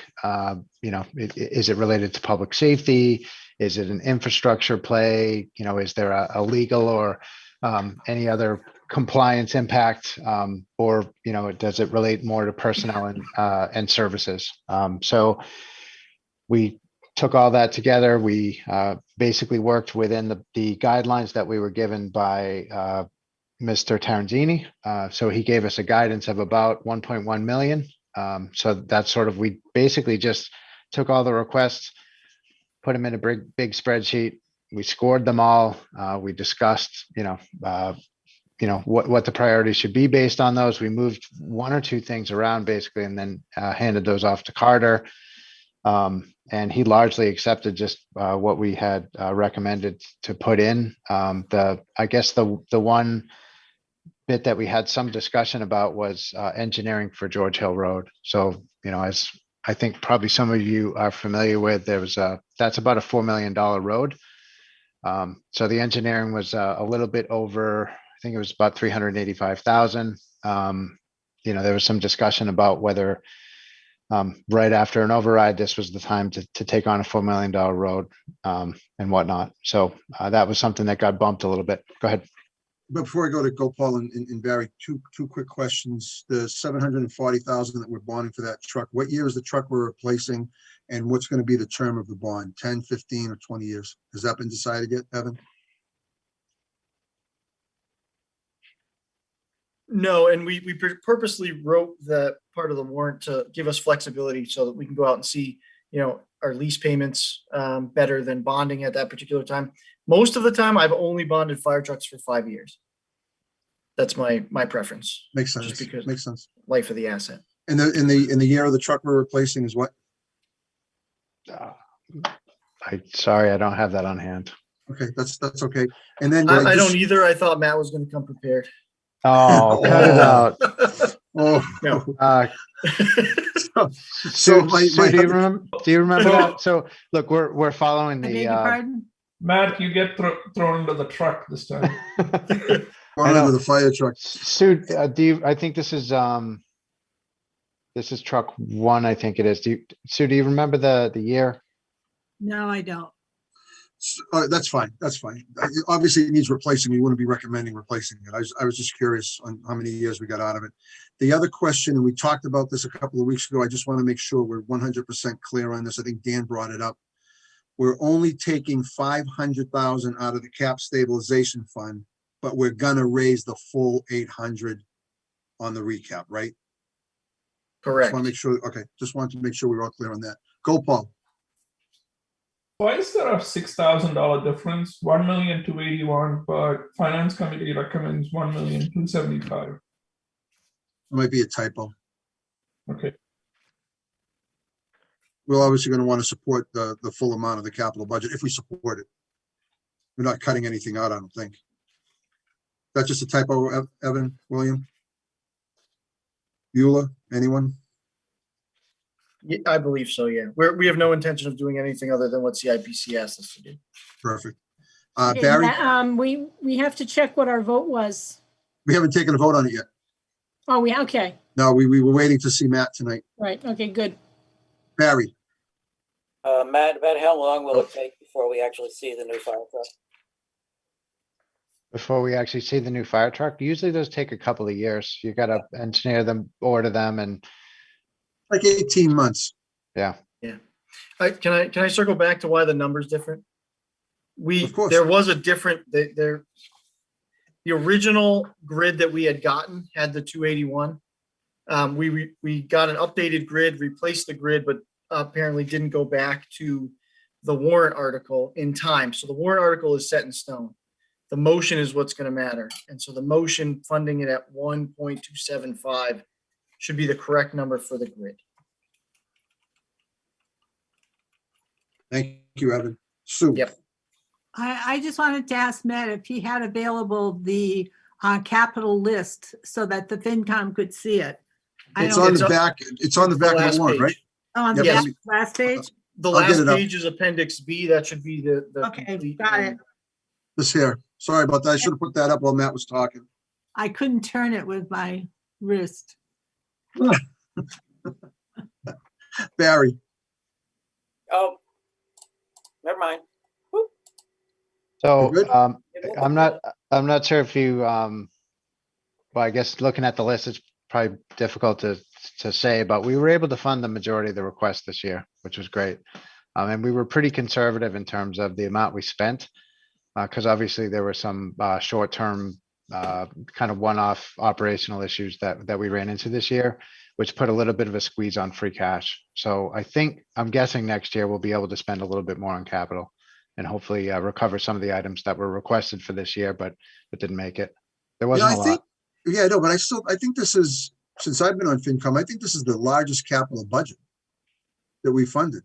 is it related to public safety? Is it an infrastructure play? Is there a legal or any other compliance impact, or does it relate more to personnel and services? So we took all that together. We basically worked within the guidelines that we were given by Mr. Taranzini. So he gave us a guidance of about 1.1 million. So that's we basically just took all the requests, put them in a big spreadsheet. We scored them all. We discussed, what the priorities should be based on those. We moved one or two things around basically, and then handed those off to Carter. And he largely accepted just what we had recommended to put in. I guess the one bit that we had some discussion about was engineering for George Hill Road. So, as I think probably some of you are familiar with, that's about a $4 million road. So the engineering was a little bit over, I think it was about 385,000. There was some discussion about whether right after an override, this was the time to take on a $4 million road and whatnot. So that was something that got bumped a little bit. Go ahead. But before I go to Gopal and Barry, two quick questions. The 740,000 that we're bonding for that truck, what year is the truck we're replacing? And what's going to be the term of the bond, 10, 15, or 20 years? Has that been decided yet, Evan? No, and we purposely wrote that part of the warrant to give us flexibility so that we can go out and see, our lease payments better than bonding at that particular time. Most of the time, I've only bonded fire trucks for 5 years. That's my preference. Makes sense. Just because Makes sense. Life of the asset. And in the year of the truck we're replacing is what? Sorry, I don't have that on hand. Okay, that's okay. And then I don't either. I thought Matt was going to come prepared. Oh, cut it out. Oh. No. So Sue, do you remember that? So look, we're following I beg the, your pardon? Matt, you get thrown into the truck this time. Going into the fire truck. Sue, I think this is truck one, I think it is. Sue, do you remember the year? No, I don't. That's fine. That's fine. Obviously, it needs replacing. You wouldn't be recommending replacing it. I was just curious on how many years we got out of it. The other question, and we talked about this a couple of weeks ago, I just want to make sure we're 100% clear on this. I think Dan brought it up. We're only taking 500,000 out of the cap stabilization fund, but we're gonna raise the full 800 on the recap, right? Just Correct. want to make sure. Okay, just wanted to make sure we were all clear on that. Go, Paul. Why is there a $6,000 difference? 1,281,000, but finance committee recommends 1,275,000. It might be a typo. Okay. We're obviously going to want to support the full amount of the capital budget if we support it. We're not cutting anything out, I don't think. That's just a typo, Evan, William? Beulah, anyone? Yeah, I believe so, yeah. We have no intention of doing anything other than what CIPC asked us to do. Perfect. Okay, Barry, we have to check what our vote was. we haven't taken a vote on it yet. Oh, okay, No, we were waiting to see Matt tonight. right, okay, good. Barry, Matt, about how long will it take before we actually see the new fire truck? Before we actually see the new fire truck? Usually those take a couple of years. You gotta engineer them, order them, and like 18 months. yeah. Can I circle back to why the number's different? Of course. There was a different, the original grid that we had gotten had the 281. We got an updated grid, replaced the grid, but apparently didn't go back to the warrant article in time. So the warrant article is set in stone. The motion is what's going to matter. And so the motion funding it at 1.275 should be the correct number for the grid. Thank you, Evan. Sue. Yep. I just wanted to ask Matt if he had available the capital list so that the FinCom could see it. It's on the back. It's on the back of the warrant, right? Oh, on the Yep. last page? The I'll get last it up. page is Appendix B. That should be the Okay, complete, got it. This here. Sorry about that. I should have put that up while Matt was talking. I couldn't turn it with my wrist. Barry, Oh, never mind. So, Good. I'm not sure if you, well, I guess looking at the list, it's probably difficult to say, but we were able to fund the majority of the requests this year, which was great. And we were pretty conservative in terms of the amount we spent, because obviously there were some short-term kind of one-off operational issues that we ran into this year, which put a little bit of a squeeze on free cash. So I'm guessing next year we'll be able to spend a little bit more on capital and hopefully recover some of the items that were requested for this year, but didn't make it. There wasn't a lot. yeah, no, but I think this is, since I've been on FinCom, I think this is the largest capital budget that we funded.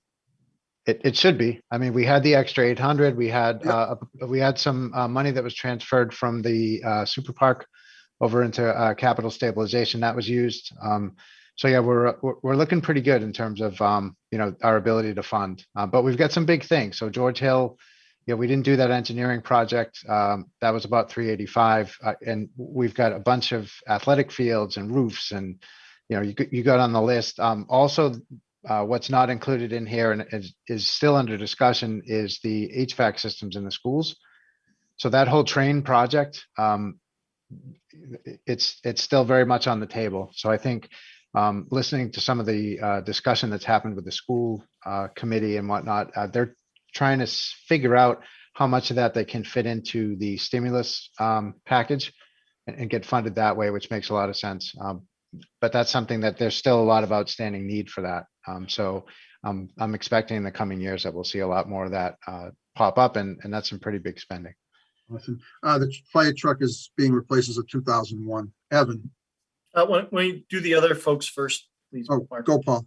It should be. I mean, we had the extra 800. We had some money that was transferred from the super park over into capital stabilization that was used. So yeah, we're looking pretty good in terms of our ability to fund. But we've got some big things. So George Hill, we didn't do that engineering project. That was about 385, and we've got a bunch of athletic fields and roofs, and you got on the list. Also, what's not included in here and is still under discussion is the HVAC systems in the schools. So that whole train project, it's still very much on the table. So I think listening to some of the discussion that's happened with the school committee and whatnot, they're trying to figure out how much of that they can fit into the stimulus package and get funded that way, which makes a lot of sense. But that's something that there's still a lot of outstanding need for that. So I'm expecting in the coming years that we'll see a lot more of that pop up, and that's some pretty big spending. Awesome. The fire truck is being replaced as a 2001. Evan. When you do the other folks first, please. Oh, Mark. go, Paul.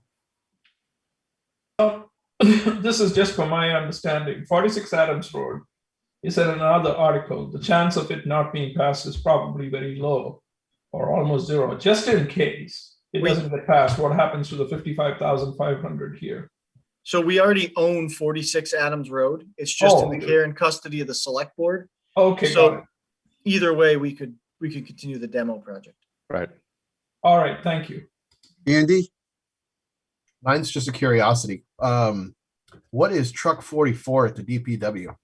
This is just from my understanding. 46 Adams Road. You said in another article, the chance of it not being passed is probably very low. or almost zero, just in case it We- doesn't get passed, what happens to the 55,500 here? So we already own 46 Adams Road. It's just in Oh, the we do. care and custody of the select board. Okay, got So it. either way, we could continue the demo project. Right. All right, thank you. Andy? Mine's just a curiosity. What is truck 44 at the DPW?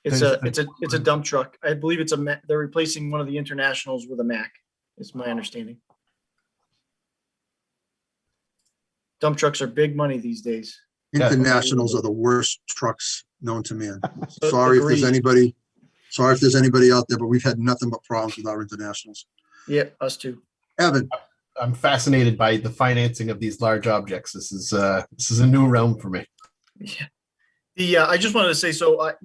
It's There's- a dump truck. I believe it's they're replacing one of the internationals with a Mack, is my understanding. Dump trucks are big money these days. Yeah. Internationals are the worst trucks known to man. Sorry if there's Agreed. anybody out there, but we've had nothing but problems with our internationals. Yeah, us too. Evan? I'm fascinated by the financing of these large objects. This is a new realm for me. Yeah. I just wanted to say, so I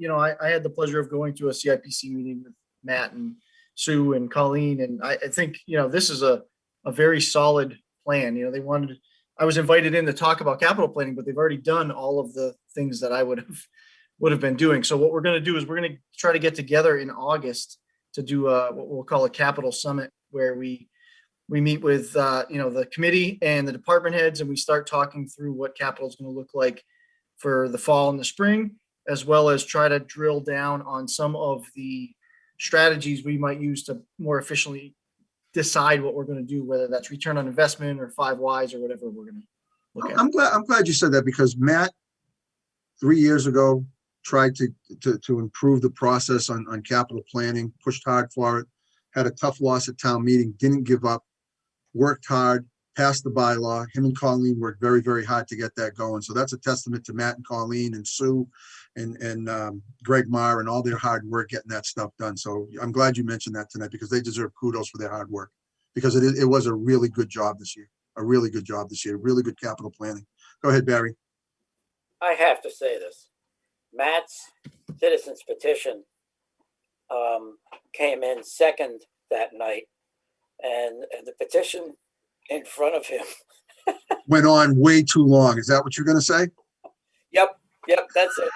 had the pleasure of going to a CIPC meeting with Matt and Sue and Colleen, and I think, this is a very solid plan. I was invited in to talk about capital planning, but they've already done all of the things that I would have been doing. So what we're going to do is we're going to try to get together in August to do what we'll call a capital summit, where we meet with the committee and the department heads, and we start talking through what capital is going to look like for the fall and the spring, as well as try to drill down on some of the strategies we might use to more efficiently decide what we're going to do, whether that's return on investment or 5 Ys or whatever we're going to look at. I'm glad you said that, because Matt, 3 years ago, tried to improve the process on capital planning, pushed hard for it, had a tough loss at town meeting, didn't give up, worked hard, passed the bylaw. Him and Colleen worked very, very hard to get that going. So that's a testament to Matt and Colleen and Sue and Greg Marr and all their hard work getting that stuff done. So I'm glad you mentioned that tonight, because they deserve kudos for their hard work, because it was a really good job this year, really good capital planning. Go ahead, Barry. I have to say this. Matt's citizens petition came in second that night, and the petition in front of him. Went on way too long. Is that what you're going to say? Yep, that's it.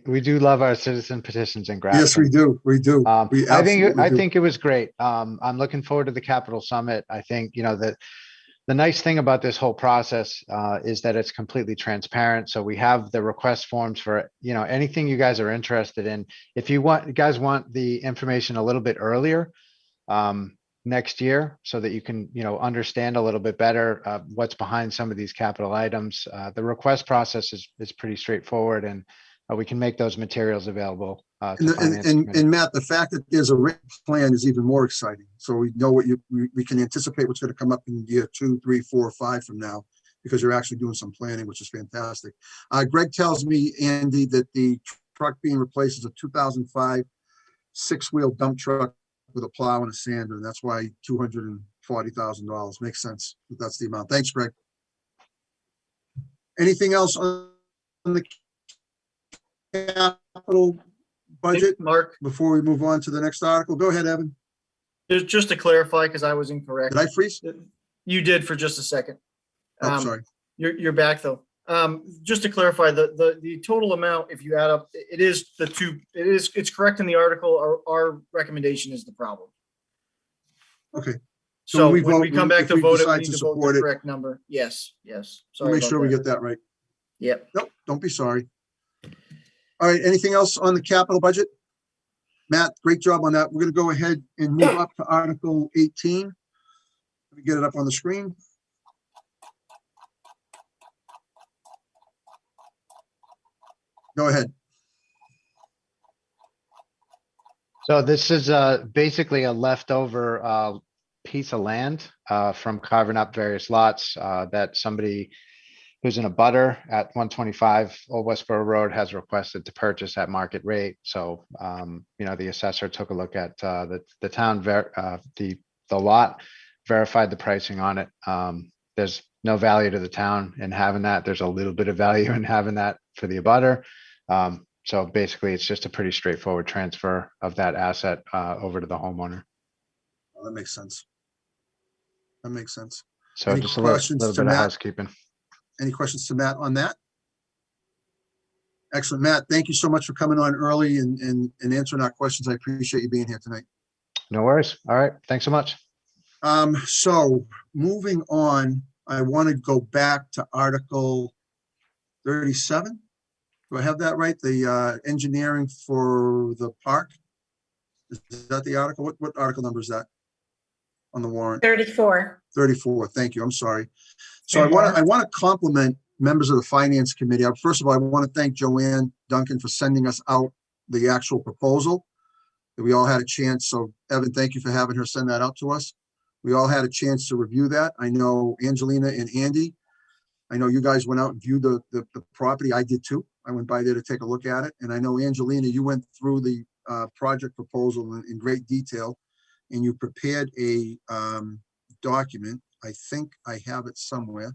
We do love our citizen petitions in Grafton. Yes, we do. We do. We I absolutely do. think it was great. I'm looking forward to the Capitol Summit. I think, the nice thing about this whole process is that it's completely transparent. So we have the request forms for, anything you guys are interested in. If you guys want the information a little bit earlier, next year, so that you can, understand a little bit better what's behind some of these capital items. The request process is pretty straightforward, and we can make those materials available. And Matt, the fact that there's a written plan is even more exciting. So we know we can anticipate what's going to come up in year 2, 3, 4, 5 from now, because you're actually doing some planning, which is fantastic. Greg tells me, Andy, that the truck being replaced is a 2005 6-wheel dump truck with a plow and a sander, and that's why $240,000 makes sense. That's the amount. Thanks, Greg. Anything else on the capital budget, Mark, before we move on to the next article? Go ahead, Evan. just to clarify, because I was incorrect. Did I freeze? You did for just a second. Oh, sorry. You're back though. Just to clarify, the total amount, if you add up, it's correct in the article. Our recommendation is the problem. Okay. So when we when we vote, come back if to we vote it, we decide need to to vote support the it, correct number. Yes. We'll Sorry make about sure we that. get that right. Yep. Nope, don't be sorry. All right, anything else on the capital budget? Matt, great job on that. We're going to go ahead and move up to Article 18. Let me get it up on the screen. Go ahead. So this is basically a leftover piece of land from carving up various lots that somebody who's in a butter at 125 Old Westboro Road has requested to purchase at market rate. So, the assessor took a look at the town, the lot, verified the pricing on it. There's no value to the town in having that. There's a little bit of value in having that for the abutter. So basically, it's just a pretty straightforward transfer of that asset over to the homeowner. Well, that makes sense. That makes sense. So Any just a little questions bit to of Matt? housekeeping. Any questions to Matt on that? Excellent. Matt, thank you so much for coming on early and answering our questions. I appreciate you being here tonight. No worries. All right. Thanks so much. So moving on, I want to go back to Article 37. Do I have that right? The engineering for the park? Is that the article? What article number is that on the warrant? 34. 34. Thank you. I'm sorry. So Hey, I Mark. want to compliment members of the Finance Committee. First of all, I want to thank Joanne Duncan for sending us out the actual proposal that we all had a chance. So Evan, thank you for having her send that out to us. We all had a chance to review that. I know Angelina and Andy, I know you guys went out and viewed the property. I did too. I went by there to take a look at it. And I know Angelina, you went through the project proposal in great detail, and you prepared a document. I think I have it somewhere.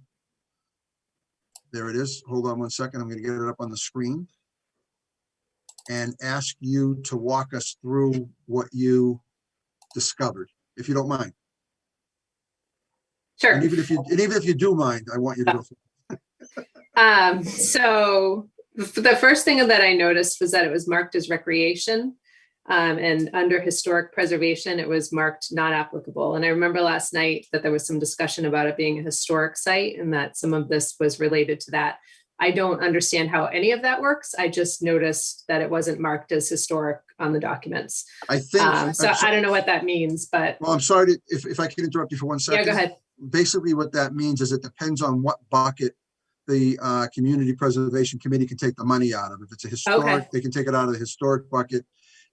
There it is. Hold on one second. I'm going to get it up on the screen and ask you to walk us through what you discovered, if you don't mind. Sure. And even if you do mind, I want you to go through. So the first thing that I noticed was that it was marked as recreation. And under historic preservation, it was marked not applicable. And I remember last night that there was some discussion about it being a historic site and that some of this was related to that. I don't understand how any of that works. I just noticed that it wasn't marked as historic on the documents. I think. So I don't know what that means, but. Well, I'm sorry if I can interrupt you for 1 second. Yeah, go ahead. Basically, what that means is it depends on what bucket the Community Preservation Committee can take the money out of. If it's a historic, Okay. they can take it out of the historic bucket.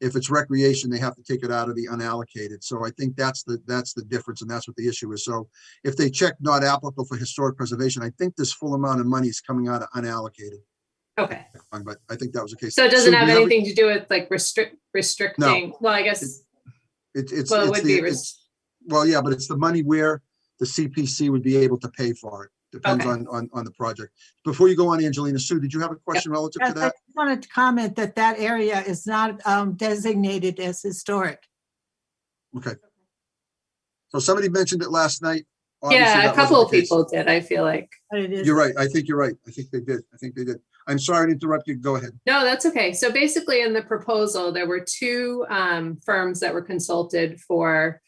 If it's recreation, they have to take it out of the unallocated. So I think that's the difference, and that's what the issue is. So if they check not applicable for historic preservation, I think this full amount of money is coming out of unallocated. Okay. But I think that was the case. So it doesn't Sue, have do you anything to do with like restricting. Well, I guess. It's Well, it would be. Well, yeah, but it's the money where the CPC would be able to pay for it. Depends Okay. on the project. Before you go on, Angelina, Sue, did you have a question relative to Yes, I that? just wanted to comment that that area is not designated as historic. Okay. So somebody mentioned it last night. Obviously, Yeah, that a couple wasn't of the case. people did, I feel like. But it is. You're right. I think you're right. I think they did. I'm sorry to interrupt you. Go ahead. No, that's okay. So basically in the proposal, there were two firms that were consulted for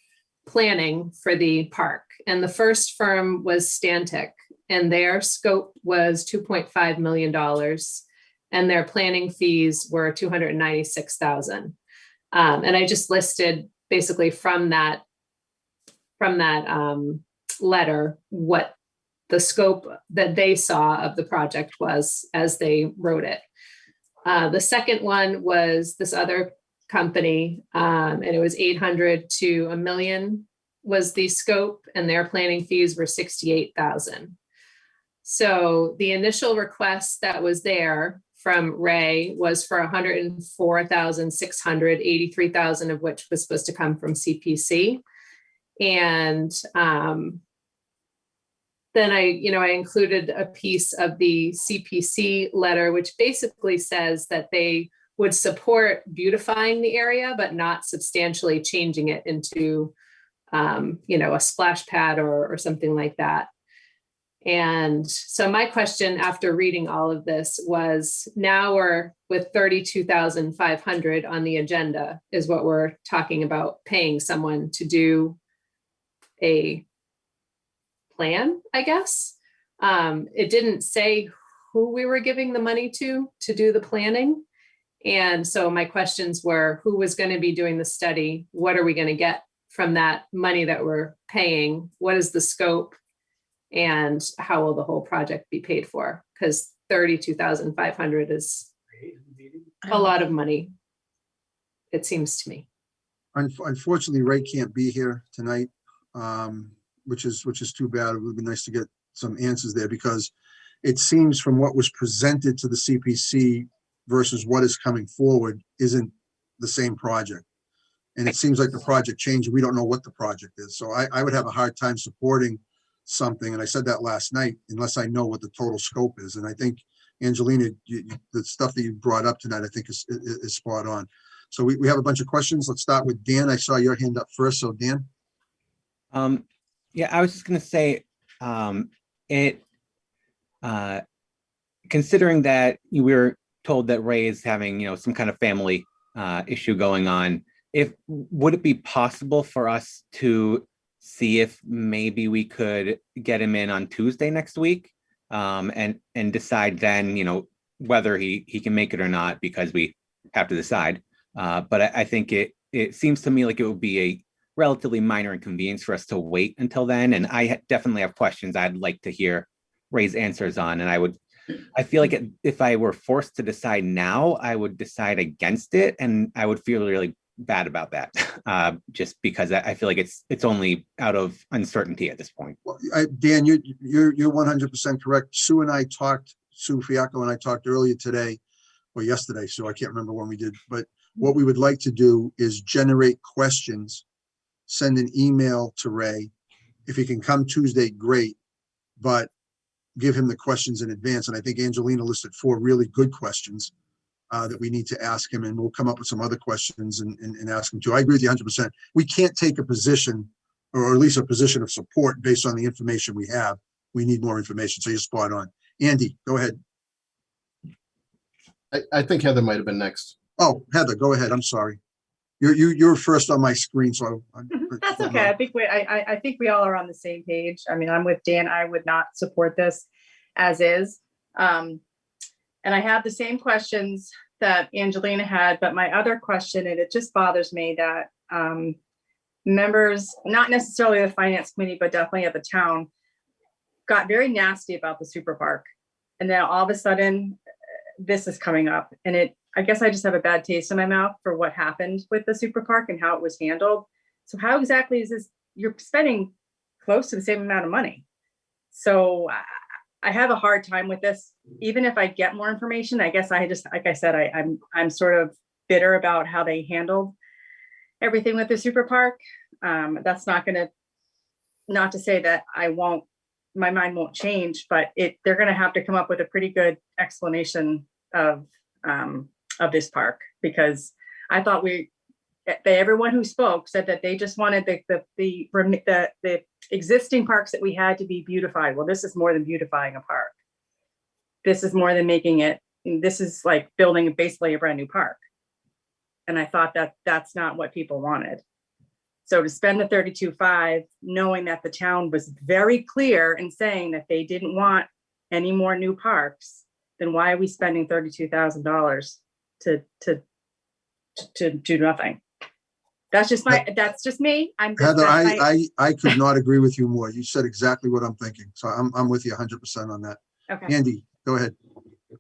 planning for the park. And the first firm was Stantec, and their scope was $2.5 million. And their planning fees were $296,000. And I just listed basically from that letter what the scope that they saw of the project was as they wrote it. The second one was this other company, and it was 800 to $1 million was the scope, and their planning fees were 68,000. So the initial request that was there from Ray was for 104,600, 83,000 of which was supposed to come from CPC. And then I included a piece of the CPC letter, which basically says that they would support beautifying the area, but not substantially changing it into, a splash pad or something like that. And so my question after reading all of this was, now we're with 32,500 on the agenda is what we're talking about paying someone to do a plan, I guess. It didn't say who we were giving the money to do the planning. And so my questions were, who was going to be doing the study? What are we going to get from that money that we're paying? What is the scope? And how will the whole project be paid for? Because 32,500 is a lot of money, it seems to me. Unfortunately, Ray can't be here tonight, which is too bad. It would be nice to get some answers there, because it seems from what was presented to the CPC versus what is coming forward isn't the same project. And it seems like the project changed. We don't know what the project is. So I would have a hard time supporting something, and I said that last night, unless I know what the total scope is. And I think, Angelina, the stuff that you brought up tonight, I think is spot on. So we have a bunch of questions. Let's start with Dan. I saw your hand up first. So Dan. Yeah, I was just going to say, considering that we were told that Ray is having, some kind of family issue going on. Would it be possible for us to see if maybe we could get him in on Tuesday next week, and decide then, whether he can make it or not, because we have to decide. But I think it seems to me like it would be a relatively minor inconvenience for us to wait until then. And I definitely have questions I'd like to hear Ray's answers on. And I feel like if I were forced to decide now, I would decide against it, and I would feel really bad about that, just because I feel like it's only out of uncertainty at this point. Well, Dan, you're 100% correct. Sue Fiacco and I talked earlier today or yesterday, so I can't remember when we did, but what we would like to do is generate questions, send an email to Ray. If he can come Tuesday, great, but give him the questions in advance. And I think Angelina listed 4 really good questions that we need to ask him, and we'll come up with some other questions and ask him to. I agree with you 100%. We can't take a position, or at least a position of support based on the information we have. We need more information. So you're spot on. Andy, go ahead. I think Heather might have been next. Oh, Heather, go ahead. I'm sorry. You're first on my screen, so that's okay. I think we all are on the same page. I mean, I'm with Dan. I would not support this as is. And I have the same questions that Angelina had, but my other question, and it just bothers me that members, not necessarily the finance committee, but definitely at the town, got very nasty about the super park. And then all of a sudden, this is coming up, and I guess I just have a bad taste in my mouth for what happened with the super park and how it was handled. So how exactly is this? You're spending close to the same amount of money. So I have a hard time with this. Even if I get more information, I guess I just, like I said, I'm sort of bitter about how they handled everything with the super park. That's not to say that my mind won't change, but they're going to have to come up with a pretty good explanation of this park, because I thought everyone who spoke said that they just wanted the existing parks that we had to be beautified. Well, this is more than beautifying a park. This is more than making it. This is like building basically a brand new park. And I thought that that's not what people wanted. So to spend the 32.5, knowing that the town was very clear in saying that they didn't want any more new parks, then why are we spending $32,000 to do nothing? That's just me. Heather, I could not agree with you more. You said exactly what I'm thinking. So I'm with you 100% on that. Okay. Andy, go ahead.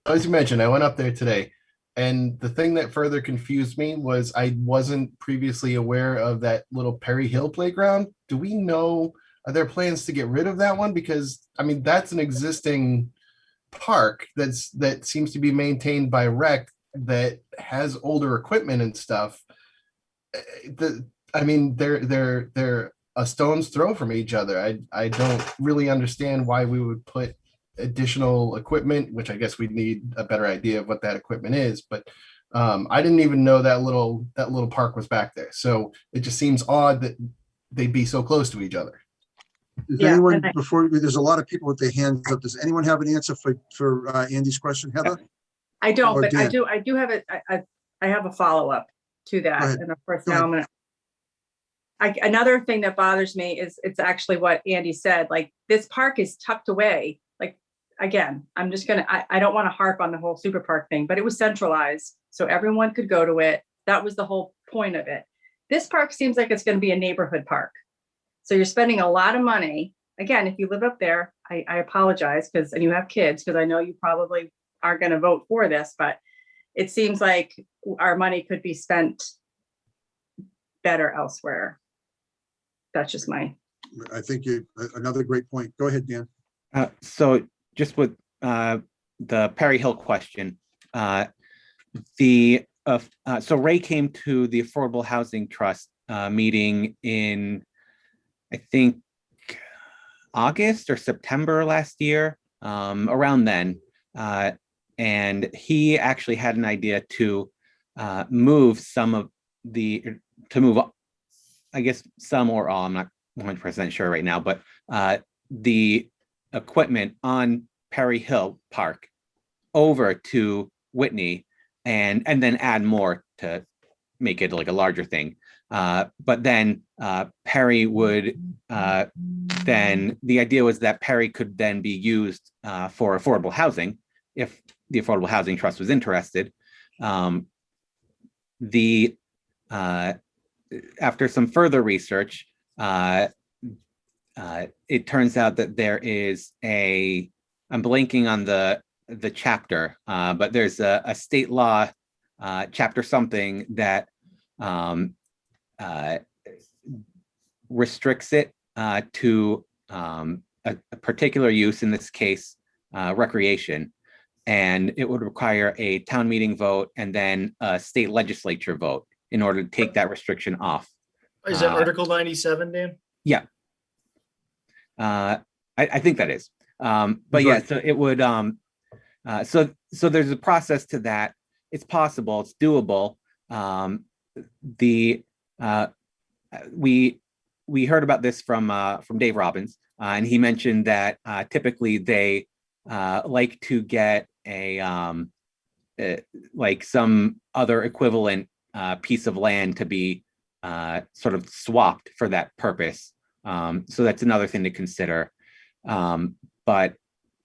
As you mentioned, I went up there today, and the thing that further confused me was I wasn't previously aware of that little Perry Hill playground. Do we know, are there plans to get rid of that one? Because I mean, that's an existing park that seems to be maintained by rec that has older equipment and stuff. They're a stone's throw from each other. I don't really understand why we would put additional equipment, which I guess we'd need a better idea of what that equipment is. But I didn't even know that little park was back there. So it just seems odd that they'd be so close to each other. Does anyone, there's a lot of people with their hands up. Does anyone have an answer for Andy's question, Heather? I don't, Or but Dan? I do have I have a follow-up to that. And of course, now another thing that bothers me is it's actually what Andy said. Like, this park is tucked away. Like, again, I don't want to harp on the whole super park thing, but it was centralized so everyone could go to it. That was the whole point of it. This park seems like it's going to be a neighborhood park. So you're spending a lot of money. Again, if you live up there, I apologize and you have kids, because I know you probably aren't going to vote for this, but it seems like our money could be spent better elsewhere. That's just I think another great point. Go ahead, Dan. So just with the Perry Hill question, so Ray came to the Affordable Housing Trust meeting in, I think, August or September last year, around then. And he actually had an idea to move I guess some or all, I'm not 100% sure right now, but the equipment on Perry Hill Park over to Whitney and then add more to make it like a larger thing. But then Perry would, then the idea was that Perry could then be used for affordable housing if the Affordable Housing Trust was interested. After some further research, it turns out that there is I'm blanking on the chapter, but there's a state law chapter something that restricts it to a particular use, in this case, recreation. And it would require a town meeting vote and then a state legislature vote in order to take that restriction off. Is that Article 97, Dan? Yeah. I think that is. But yeah, so it would, so there's a process to that. It's possible, it's doable. We heard about this from Dave Robbins, and he mentioned that typically they like to get like some other equivalent piece of land to be sort of swapped for that purpose. So that's another thing to consider. But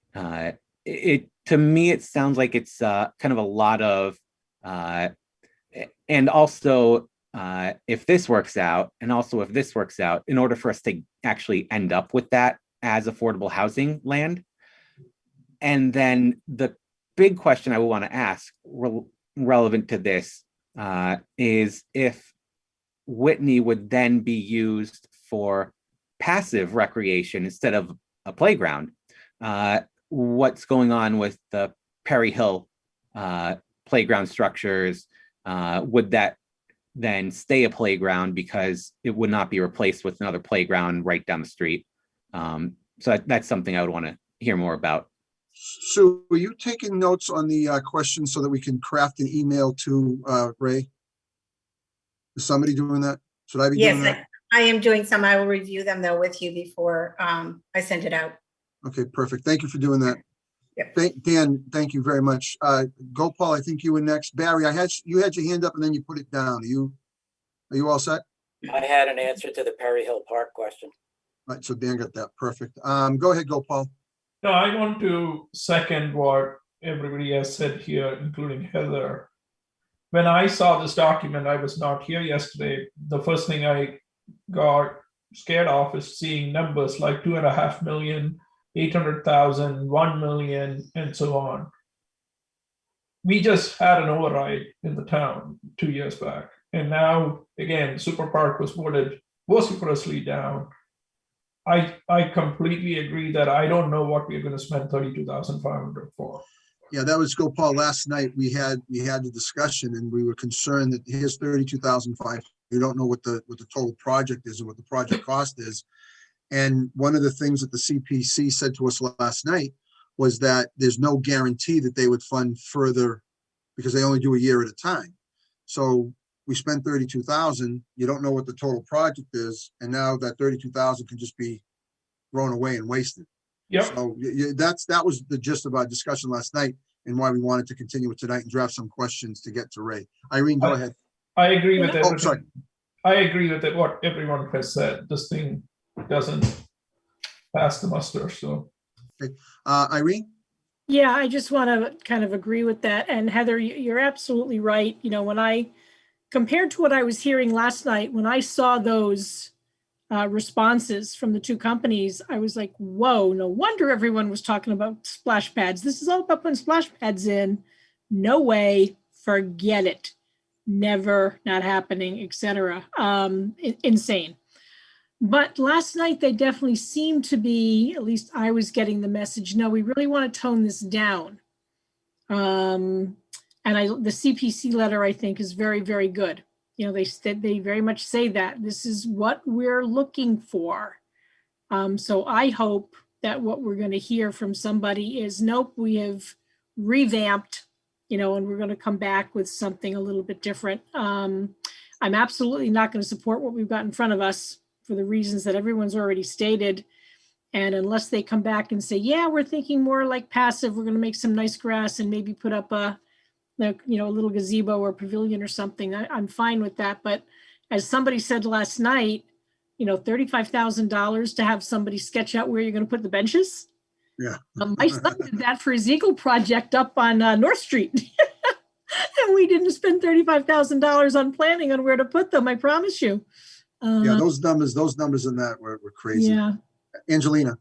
to me, it sounds like it's kind of a lot of, and also if this works out, and also if this works out, in order for us to actually end up with that as affordable housing land. And then the big question I would want to ask relevant to this is if Whitney would then be used for passive recreation instead of a playground. What's going on with the Perry Hill playground structures? Would that then stay a playground because it would not be replaced with another playground right down the street? So that's something I would want to hear more about. Sue, were you taking notes on the questions so that we can craft an email to Ray? Is somebody doing that? Should I be doing that? Yes, I am doing some. I will review them though with you before I send it out. Okay, perfect. Thank you for doing that. Yep. Dan, thank you very much. Gopal, I think you were next. Barry, you had your hand up and then you put it down. Are you all set? I had an answer to the Perry Hill Park question. All right, so Dan got that. Perfect. Go ahead, Gopal. No, I want to second what everybody has said here, including Heather. When I saw this document, I was not here yesterday. The first thing I got scared of is seeing numbers like 2.5 million, 800,000, 1 million, and so on. We just had an override in the town 2 years back. And now, again, Super Park was voted vociferously down. I completely agree that I don't know what we're going to spend 32,500 for. Yeah, that was Gopal. Last night we had the discussion and we were concerned that here's 32,500. You don't know what the total project is or what the project cost is. And one of the things that the CPC said to us last night was that there's no guarantee that they would fund further because they only do a year at a time. So we spent 32,000. You don't know what the total project is, and now that 32,000 can just be thrown away and wasted. Yep. So that was the gist of our discussion last night, and why we wanted to continue it tonight and draft some questions to get to Ray. Irene, go ahead. I agree with everything. Oh, sorry. I agree with it, what everyone has said. This thing doesn't pass the muster. So, okay. Irene. Yeah, I just want to kind of agree with that. And Heather, you're absolutely right. You know, when I compared to what I was hearing last night, when I saw those responses from the two companies, I was like, whoa, no wonder everyone was talking about splash pads. This is all about putting splash pads in. No way, forget it. Never, not happening, etc. Insane. But last night they definitely seemed to be, at least I was getting the message, no, we really want to tone this down. And the CPC letter, I think, is very, very good. You know, they very much say that this is what we're looking for. So I hope that what we're going to hear from somebody is, nope, we have revamped, you know, and we're going to come back with something a little bit different. I'm absolutely not going to support what we've got in front of us for the reasons that everyone's already stated. And unless they come back and say, yeah, we're thinking more like passive, we're going to make some nice grass and maybe put up a like, you know, a little gazebo or pavilion or something, I'm fine with that. But as somebody said last night, you know, $35,000 to have somebody sketch out where you're going to put the benches. Yeah. My son did that for his Eagle project up on North Street. And we didn't spend $35,000 on planning on where to put them, I promise you. Yeah, those numbers in that were crazy. Yeah. Angelina.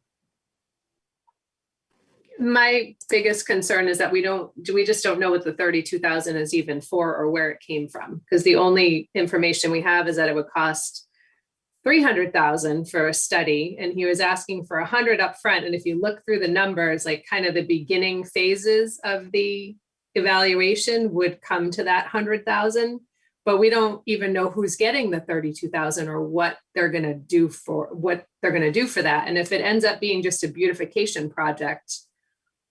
My biggest concern is that we just don't know what the 32,000 is even for or where it came from. Because the only information we have is that it would cost 300,000 for a study, and he was asking for 100 up front. And if you look through the numbers, like kind of the beginning phases of the evaluation would come to that 100,000, but we don't even know who's getting the 32,000 or what they're going to do for that. And if it ends up being just a beautification project,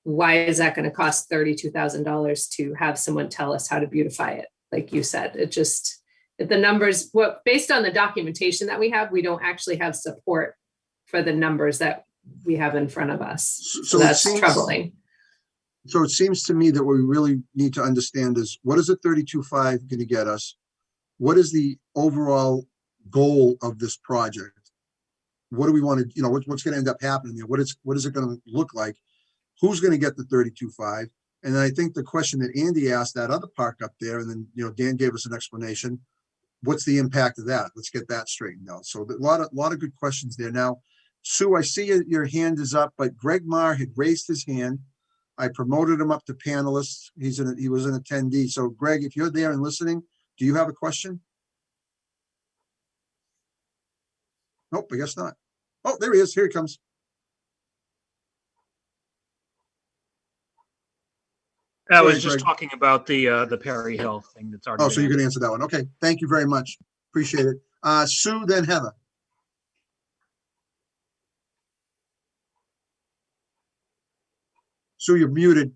why is that going to cost $32,000 to have someone tell us how to beautify it? Like you said, the numbers, based on the documentation that we have, we don't actually have support for the numbers that we have in front of us. So that's troubling. So it seems to me that what we really need to understand is, what is a 32.5 going to get us? What is the overall goal of this project? What do we want to, what's going to end up happening there? What is it going to look like? Who's going to get the 32.5? And then I think the question that Andy asked, that other park up there, and then, Dan gave us an explanation. What's the impact of that? Let's get that straightened out. So a lot of good questions there. Now, Sue, I see your hand is up, but Greg Marr had raised his hand. I promoted him up to panelist. He was an attendee. So Greg, if you're there and listening, do you have a question? Nope, I guess not. Oh, there he is. Here he comes. I Go was ahead, just Greg. talking about the Perry Hill thing that's already. Oh, so you can answer that one. Okay, thank you very much. Appreciate it. Sue, then Heather. Sue, you're muted.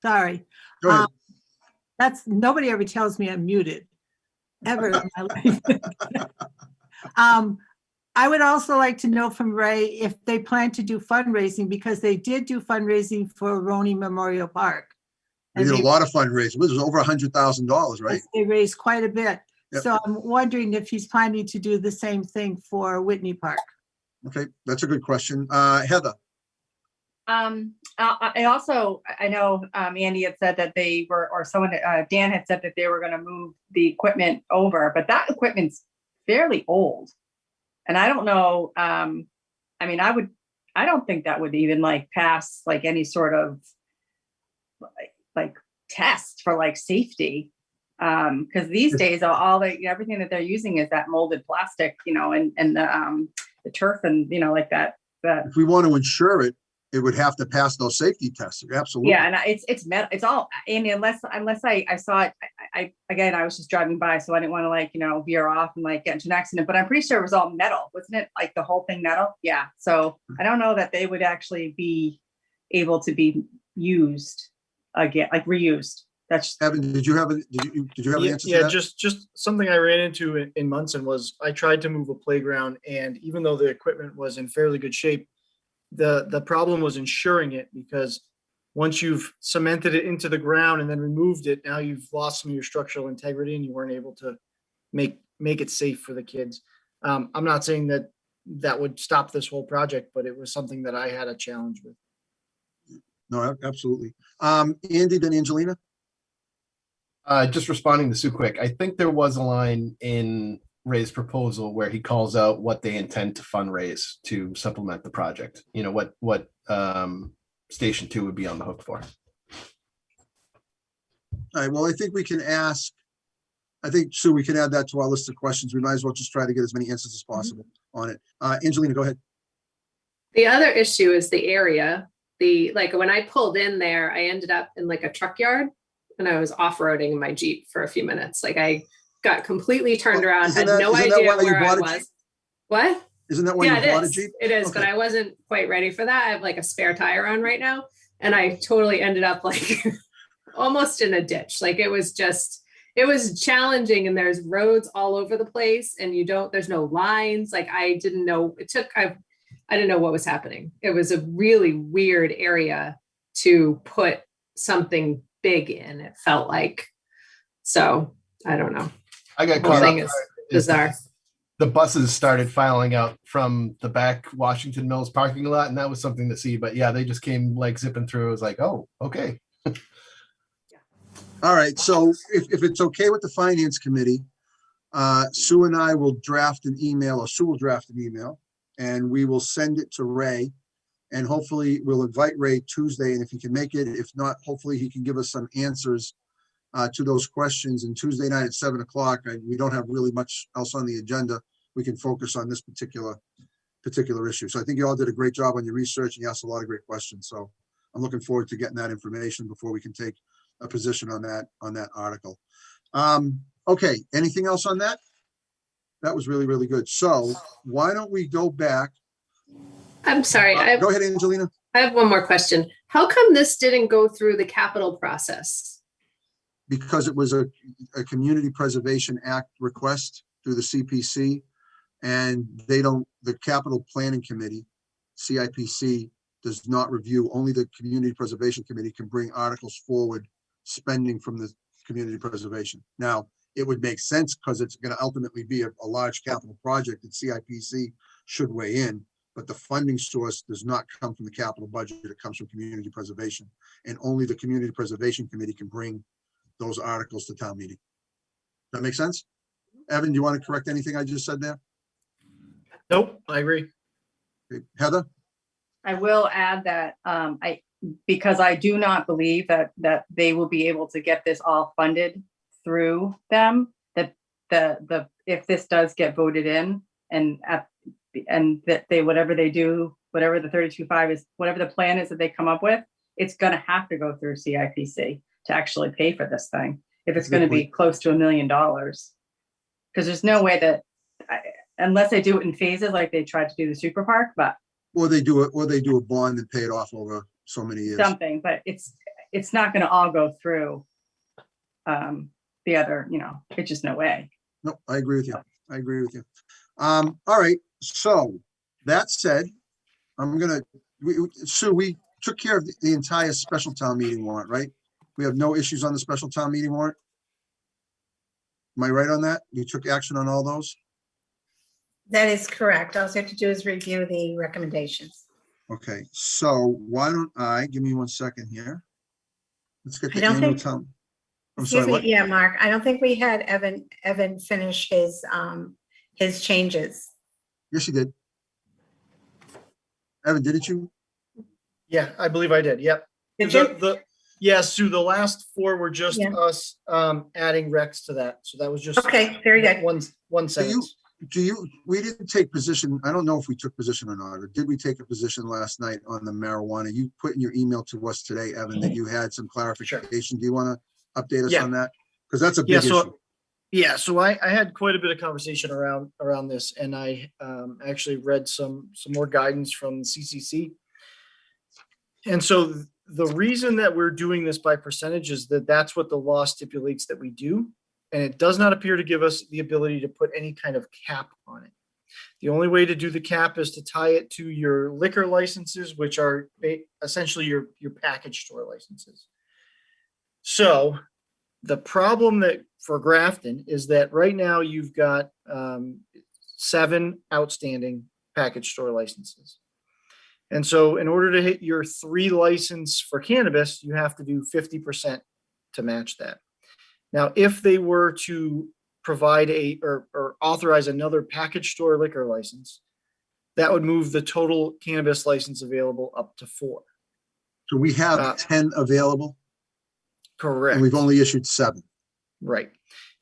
Sorry. Go ahead. Nobody ever tells me I'm muted, ever in my life. I would also like to know from Ray if they plan to do fundraising, because they did do fundraising for Roney Memorial Park. We did a lot of fundraising. It was over $100,000, right? They raised quite a bit. Yep. So I'm wondering if he's planning to do the same thing for Whitney Park. Okay, that's a good question. Heather. I know Andy had said that they were, or someone, Dan had said that they were going to move the equipment over, but that equipment's fairly old. And I don't know, I don't think that would even pass any sort of test for safety. Because these days everything that they're using is that molded plastic, and the turf and that. If we want to insure it, it would have to pass those safety tests. Absolutely. Yeah, and it's metal. It's all, Andy. Unless I saw it. I was just driving by, so I didn't want to veer off and get into an accident. But I'm pretty sure it was all metal, wasn't it? The whole thing metal. Yeah. So I don't know that they would actually be able to be used again, reused. That's Evan. Did you have an answer to that? just something I ran into in Munson was I tried to move a playground, and even though the equipment was in fairly good shape, the problem was insuring it, because once you've cemented it into the ground and then removed it, now you've lost some of your structural integrity and you weren't able to make it safe for the kids. I'm not saying that would stop this whole project, but it was something that I had a challenge with. No, absolutely. Andy, then Angelina. Just responding to Sue quick, I think there was a line in Ray's proposal where he calls out what they intend to fundraise to supplement the project. What Station 2 would be on the hook for. All right, well, I think we can ask, Sue, we can add that to our list of questions. We might as well just try to get as many answers as possible on it. Angelina, go ahead. The other issue is the area. When I pulled in there, I ended up in a truck yard, and I was off-roading my Jeep for a few minutes. I got completely turned around, had no idea where I was. What? Isn't that why you bought a Jeep? It is, but I wasn't quite ready for that. I have a spare tire on right now, and I totally ended up almost in a ditch. It was challenging, and there's roads all over the place, and there's no lines. I didn't know what was happening. It was a really weird area. to put something big in, it felt like. So I don't know. I got The whole caught up. thing is bizarre. The buses started filing out from the back Washington Mills parking lot, and that was something to see. But yeah, they just came like zipping through. It was like, oh, okay. All right, so if it's okay with the finance committee, Sue and I will draft an email, or Sue will draft an email, and we will send it to Ray. And hopefully we'll invite Ray Tuesday, and if he can make it, if not, hopefully he can give us some answers to those questions. And Tuesday night at 7 o'clock, we don't have really much else on the agenda. We can focus on this particular issue. So I think you all did a great job on your research, and you asked a lot of great questions. So I'm looking forward to getting that information before we can take a position on that article. Okay, anything else on that? That was really, really good. So why don't we go back? I'm sorry. Go ahead, Angelina. I have one more question. How come this didn't go through the capital process? Because it was a Community Preservation Act request through the CPC, and the Capital Planning Committee, CIPC, does not review. Only the Community Preservation Committee can bring articles forward, spending from the community preservation. Now, it would make sense because it's going to ultimately be a large capital project that CIPC should weigh in, but the funding source does not come from the capital budget. It comes from community preservation, and only the Community Preservation Committee can bring those articles to town meeting. That make sense? Evan, do you want to correct anything I just said there? Nope, I agree. Okay. Heather? I will add that because I do not believe that they will be able to get this all funded through them, that if this does get voted in, and that they, whatever they do, whatever the 32.5 is, whatever the plan is that they come up with, it's going to have to go through CIPC to actually pay for this thing, if it's going to be close to $1 million. Because there's no way that, unless they do it in phases like they tried to do the super park, but Or they do a bond and pay it off over so many years. something, but it's not going to all go through the other, it's just no way. No, I agree with you. I agree with you. All right, so that said, Sue, we took care of the entire special town meeting warrant, right? We have no issues on the special town meeting warrant? Am I right on that? You took action on all those? That is correct. All you have to do is review the recommendations. Okay, so why don't give me 1 second here. Let's get I the don't annual think- town. I'm Excuse sorry, me, what? yeah, Mark, I don't think we had Evan finish his changes. Yes, you did. Evan, didn't you? Yeah, I believe I did. Yep. Did you? Yes, Sue, the last four were just Yeah. us adding Rex to that. So that was just Okay, very good. one sentence. We didn't take position. I don't know if we took position or not, or did we take a position last night on the marijuana? You put in your email to us today, Evan, that you had some clarification. Do you want to update us Yeah. on that? Because that's a Yeah, big so issue. yeah, so I had quite a bit of conversation around this, and I actually read some more guidance from the CCC. And so the reason that we're doing this by percentage is that that's what the law stipulates that we do. And it does not appear to give us the ability to put any kind of cap on it. The only way to do the cap is to tie it to your liquor licenses, which are essentially your package store licenses. So the problem that for Grafton is that right now you've got 7 outstanding package store licenses. And so in order to hit your 3 license for cannabis, you have to do 50% to match that. Now, if they were to provide or authorize another package store liquor license, that would move the total cannabis license available up to 4. So we have 10 available? Correct. And we've only issued 7. Right.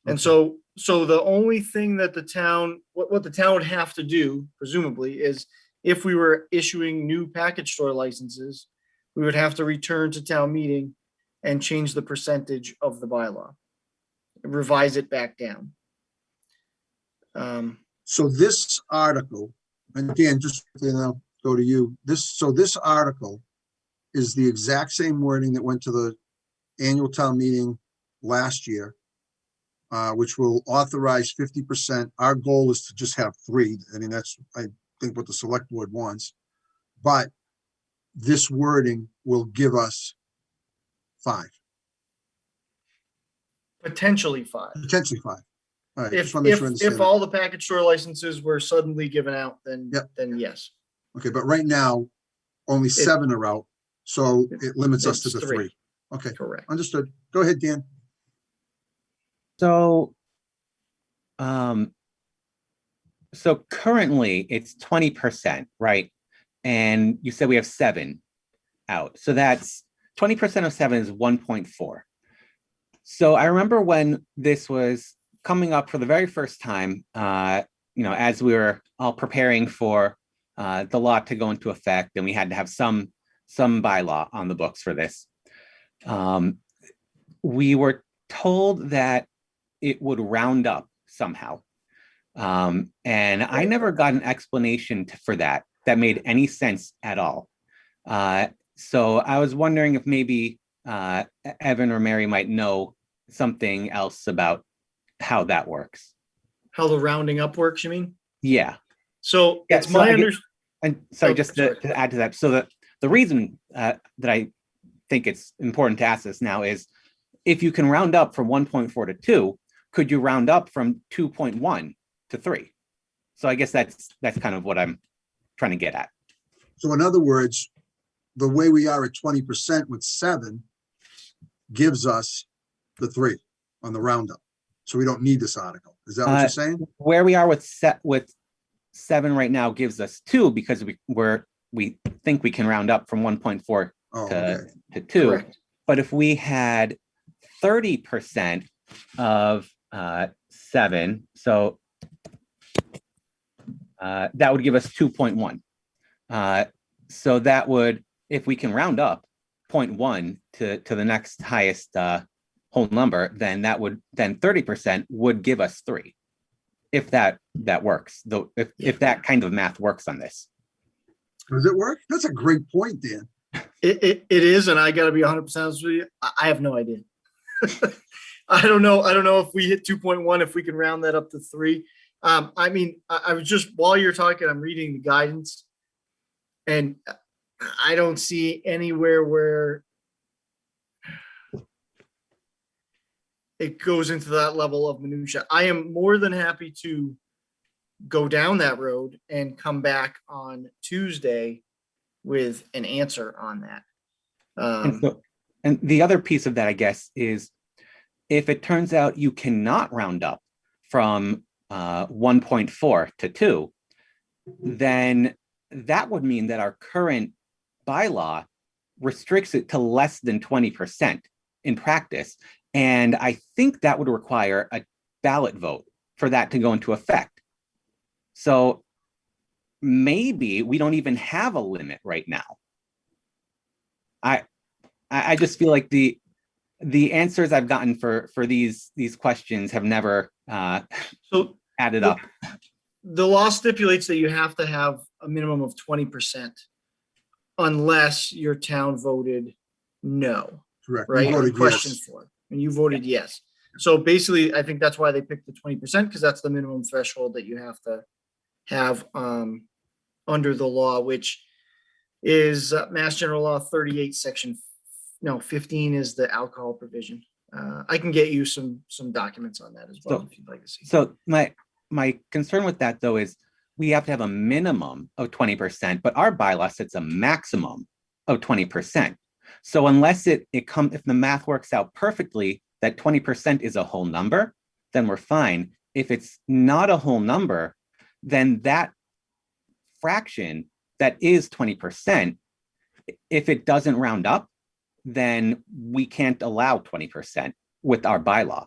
And so the only thing that the town, what the town would have to do, presumably, is if we were issuing new package store licenses, we would have to return to town meeting and change the percentage of the bylaw, revise it back down. So this article, and Dan, just go to you. This article is the exact same wording that went to the annual town meeting last year, which will authorize 50%. Our goal is to just have 3. I mean, that's, I think, what the select board wants. But this wording will give us 5, Potentially 5. potentially 5. All right, If, just want to make sure I if understand. all the package store licenses were suddenly given out, then, Yep. then yes. Okay, but right now, only 7 are out, so it limits us to It's the 3. 3. Okay, Correct. understood. Go ahead, Dan. So, so currently it's 20%, right? And you said we have 7 out. So that's 20% of 7 is 1.4. So I remember when this was coming up for the very first time, as we were all preparing for the law to go into effect, and we had to have some bylaw on the books for this. We were told that it would round up somehow. And I never got an explanation for that made any sense at all. So I was wondering if maybe Evan or Mary might know something else about how that works. How the rounding up works, you mean? Yeah. So Yeah, it's so my I understanding. And sorry, Oh, just sorry. to add to that. So the reason that I think it's important to ask this now is, if you can round up from 1.4 to 2, could you round up from 2.1 to 3? So I guess that's kind of what I'm trying to get at. So in other words, the way we are at 20% with 7 gives us the 3 on the roundup. So we don't need this article. Is that what you're saying? Where we are with 7 right now gives us 2, because we think we can round up from 1.4 to 2. Correct. But if we had 30% of 7, so that would give us 2.1. So that would, if we can round up 0.1 to the next highest whole number, then 30% would give us 3. If that works, though, if that kind of math works on this. Does it work? That's a great point, Dan. It is, and I got to be 100% honest with you. I have no idea. I don't know if we hit 2.1, if we can round that up to 3. I mean, I was just, while you're talking, I'm reading the guidance, and I don't see anywhere where it goes into that level of minutia. I am more than happy to go down that road and come back on Tuesday with an answer on that. And the other piece of that, I guess, is if it turns out you cannot round up from 1.4 to 2, then that would mean that our current bylaw restricts it to less than 20% in practice. And I think that would require a ballot vote for that to go into effect. So maybe we don't even have a limit right now. I just feel like the answers I've gotten for these questions have never So added up. the law stipulates that you have to have a minimum of 20% unless your town voted no, Correct. We right? Or voted questioned yes. for it, and you voted yes. So basically, I think that's why they picked the 20%, because that's the minimum threshold that you have to have under the law, which is Mass General Law 38, Section 15 is the alcohol provision. I can get you some documents on that as well, So- if you'd like to see. So my concern with that, though, is we have to have a minimum of 20%, but our bylaw sets a maximum of 20%. So unless if the math works out perfectly, that 20% is a whole number, then we're fine. If it's not a whole number, then that fraction that is 20%, if it doesn't round up, then we can't allow 20% with our bylaw.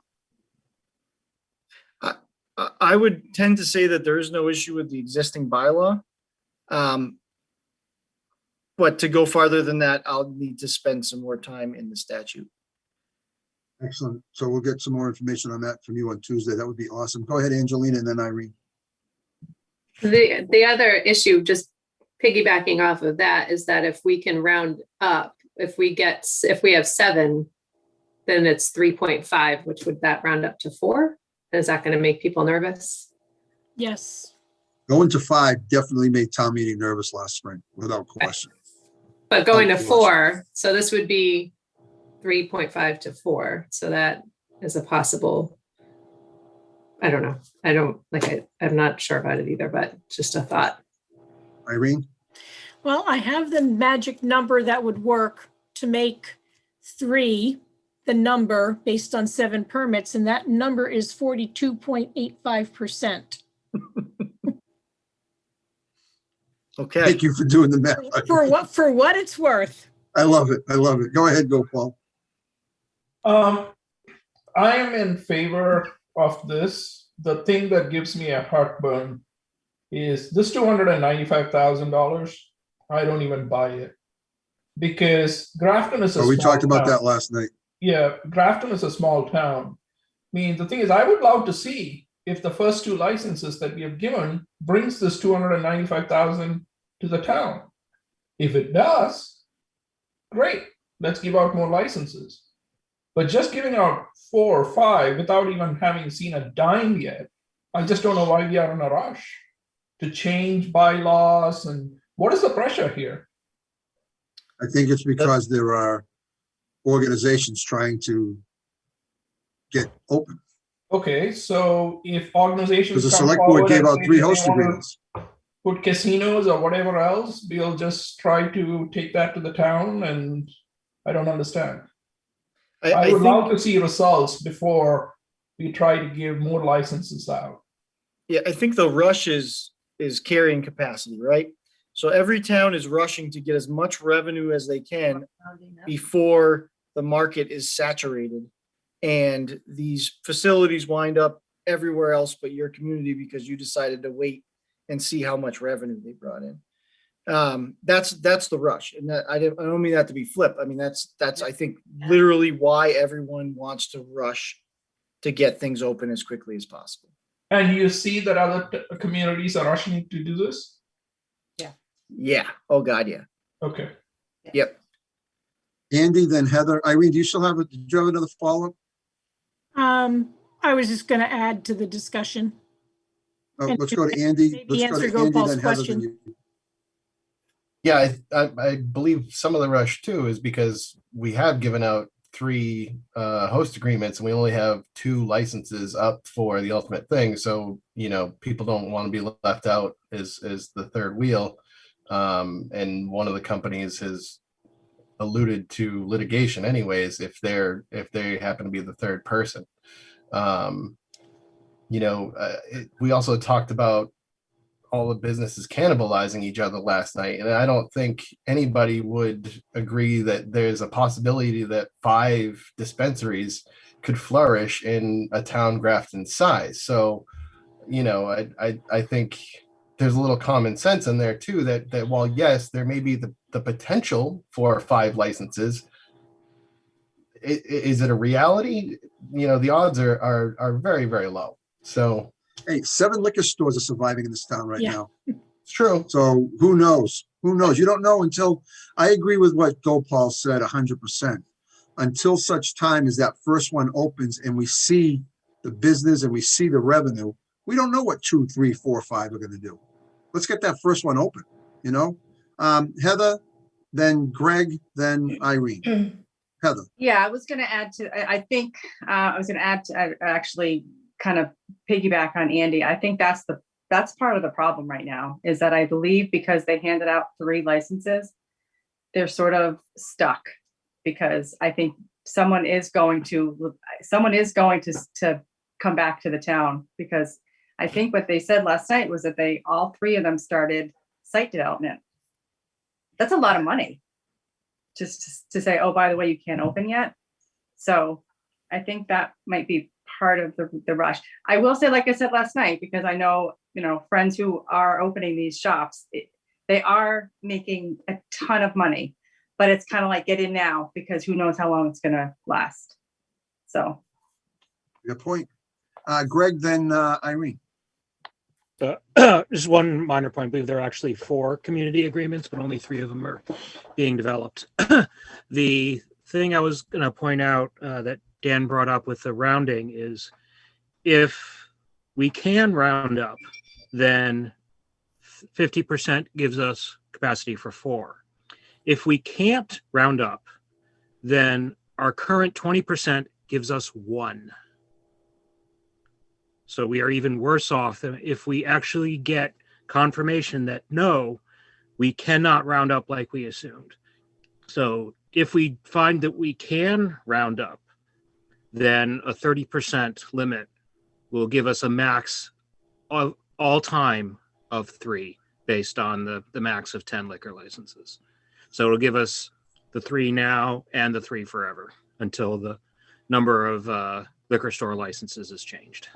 I would tend to say that there is no issue with the existing bylaw. But to go farther than that, I'll need to spend some more time in the statute. Excellent. So we'll get some more information on that from you on Tuesday. That would be awesome. Go ahead, Angelina, and then Irene. The other issue, just piggybacking off of that, is that if we can round up, if we have 7, then it's 3.5, which would that round up to 4? Is that going to make people nervous? Yes. Going to 5 definitely made town meeting nervous last spring, without question. but going to Of course. 4, so this would be 3.5 to 4. So that is a possible, I don't know. I'm not sure about it either, but just a thought. Irene? Well, I have the magic number that would work to make 3 the number based on 7 permits, and that number is 42.85%. Okay. Thank you for doing the math. For what it's worth. I love it. I love it. Go ahead, go, Paul. I am in favor of this. The thing that gives me a heartburn is this $295,000. I don't even buy it because Grafton is a Oh, we small talked about town. that last night. Yeah, Grafton is a small town. I mean, the thing is, I would love to see if the first 2 licenses that we have given brings this $295,000 to the town. If it does, great. Let's give out more licenses. But just giving out 4 or 5 without even having seen a dime yet, I just don't know why we are in a rush to change bylaws. And what is the pressure here? I think it's because there are organizations trying to get open. Okay, so if organizations Because the come select board forward gave and out say 3 they host wanna agreements. put casinos or whatever else, we'll just try to take that to the town, and I don't understand. I would love to see results before we try to give more licenses out. Yeah, I think the rush is carrying capacity, right? So every town is rushing to get as much revenue as they can before the market is saturated. And these facilities wind up everywhere else but your community because you decided to wait and see how much revenue they brought in. That's the rush. And that, I don't mean that to be flip. I mean, that's I think literally why everyone wants to rush to get things open as quickly as possible. And you see that other communities are rushing to do this? Yeah. Oh God, yeah. Okay. Yep. Andy, then Heather. Irene, do you still have, did you have another follow-up? I was just going to add to the discussion. Oh, And let's go to Andy. maybe Let's go answer to Andy, Gopal's then Heather, question. then you. Yeah, I believe some of the rush too is because we have given out 3 host agreements and we only have 2 licenses up for the ultimate thing. So, people don't want to be left out as the third wheel. And one of the companies has alluded to litigation anyways, if they happen to be the third person. We also talked about all the businesses cannibalizing each other last night. And I don't think anybody would agree that there's a possibility that 5 dispensaries could flourish in a town Grafton size. So, I think there's a little common sense in there too, that while yes, there may be the potential for 5 licenses, is it a reality? The odds are very, very low. So, Hey, 7 liquor stores are surviving in this town right now. It's true. So who knows? Who knows? You don't know until, I agree with what Gopal said 100%. Until such time as that first one opens and we see the business and we see the revenue, we don't know what 2, 3, 4, 5 are going to do. Let's get that first one open, Heather, then Greg, then Irene. Heather. Yeah, I was going to add to, I think I was going to add to actually kind of piggyback on Andy. I think that's part of the problem right now is that I believe because they handed out 3 licenses, they're sort of stuck because I think someone is going to come back to the town because I think what they said last night was that all 3 of them started site development. That's a lot of money just to say, oh, by the way, you can't open yet. So I think that might be part of the rush. I will say, like I said last night, because I know, friends who are opening these shops, they are making a ton of money, but it's kind of like get in now because who knows how long it's going to last. So. Good point. Greg, then Irene. Just one minor point. I believe there are actually 4 community agreements, but only 3 of them are being developed. The thing I was going to point out that Dan brought up with the rounding is if we can round up, then 50% gives us capacity for 4. If we can't round up, then our current 20% gives us 1. So we are even worse off than if we actually get confirmation that no, we cannot round up like we assumed. So if we find that we can round up, then a 30% limit will give us a max of all time of 3 based on the max of 10 liquor licenses. So it'll give us the 3 now and the 3 forever until the number of liquor store licenses is changed.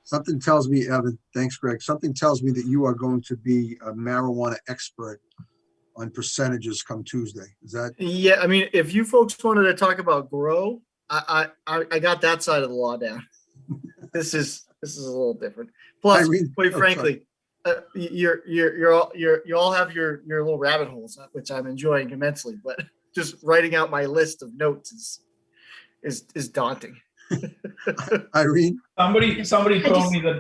Something tells me, Evan, thanks, Greg. Something tells me that you are going to be a marijuana expert on percentages come Tuesday. Is that? Yeah, I mean, if you folks wanted to talk about grow, I got that side of the law down. This is a little different. Plus, quite frankly, you all have your little rabbit holes, which I'm enjoying immensely. But just writing out my list of notes is daunting. Irene? Somebody told me that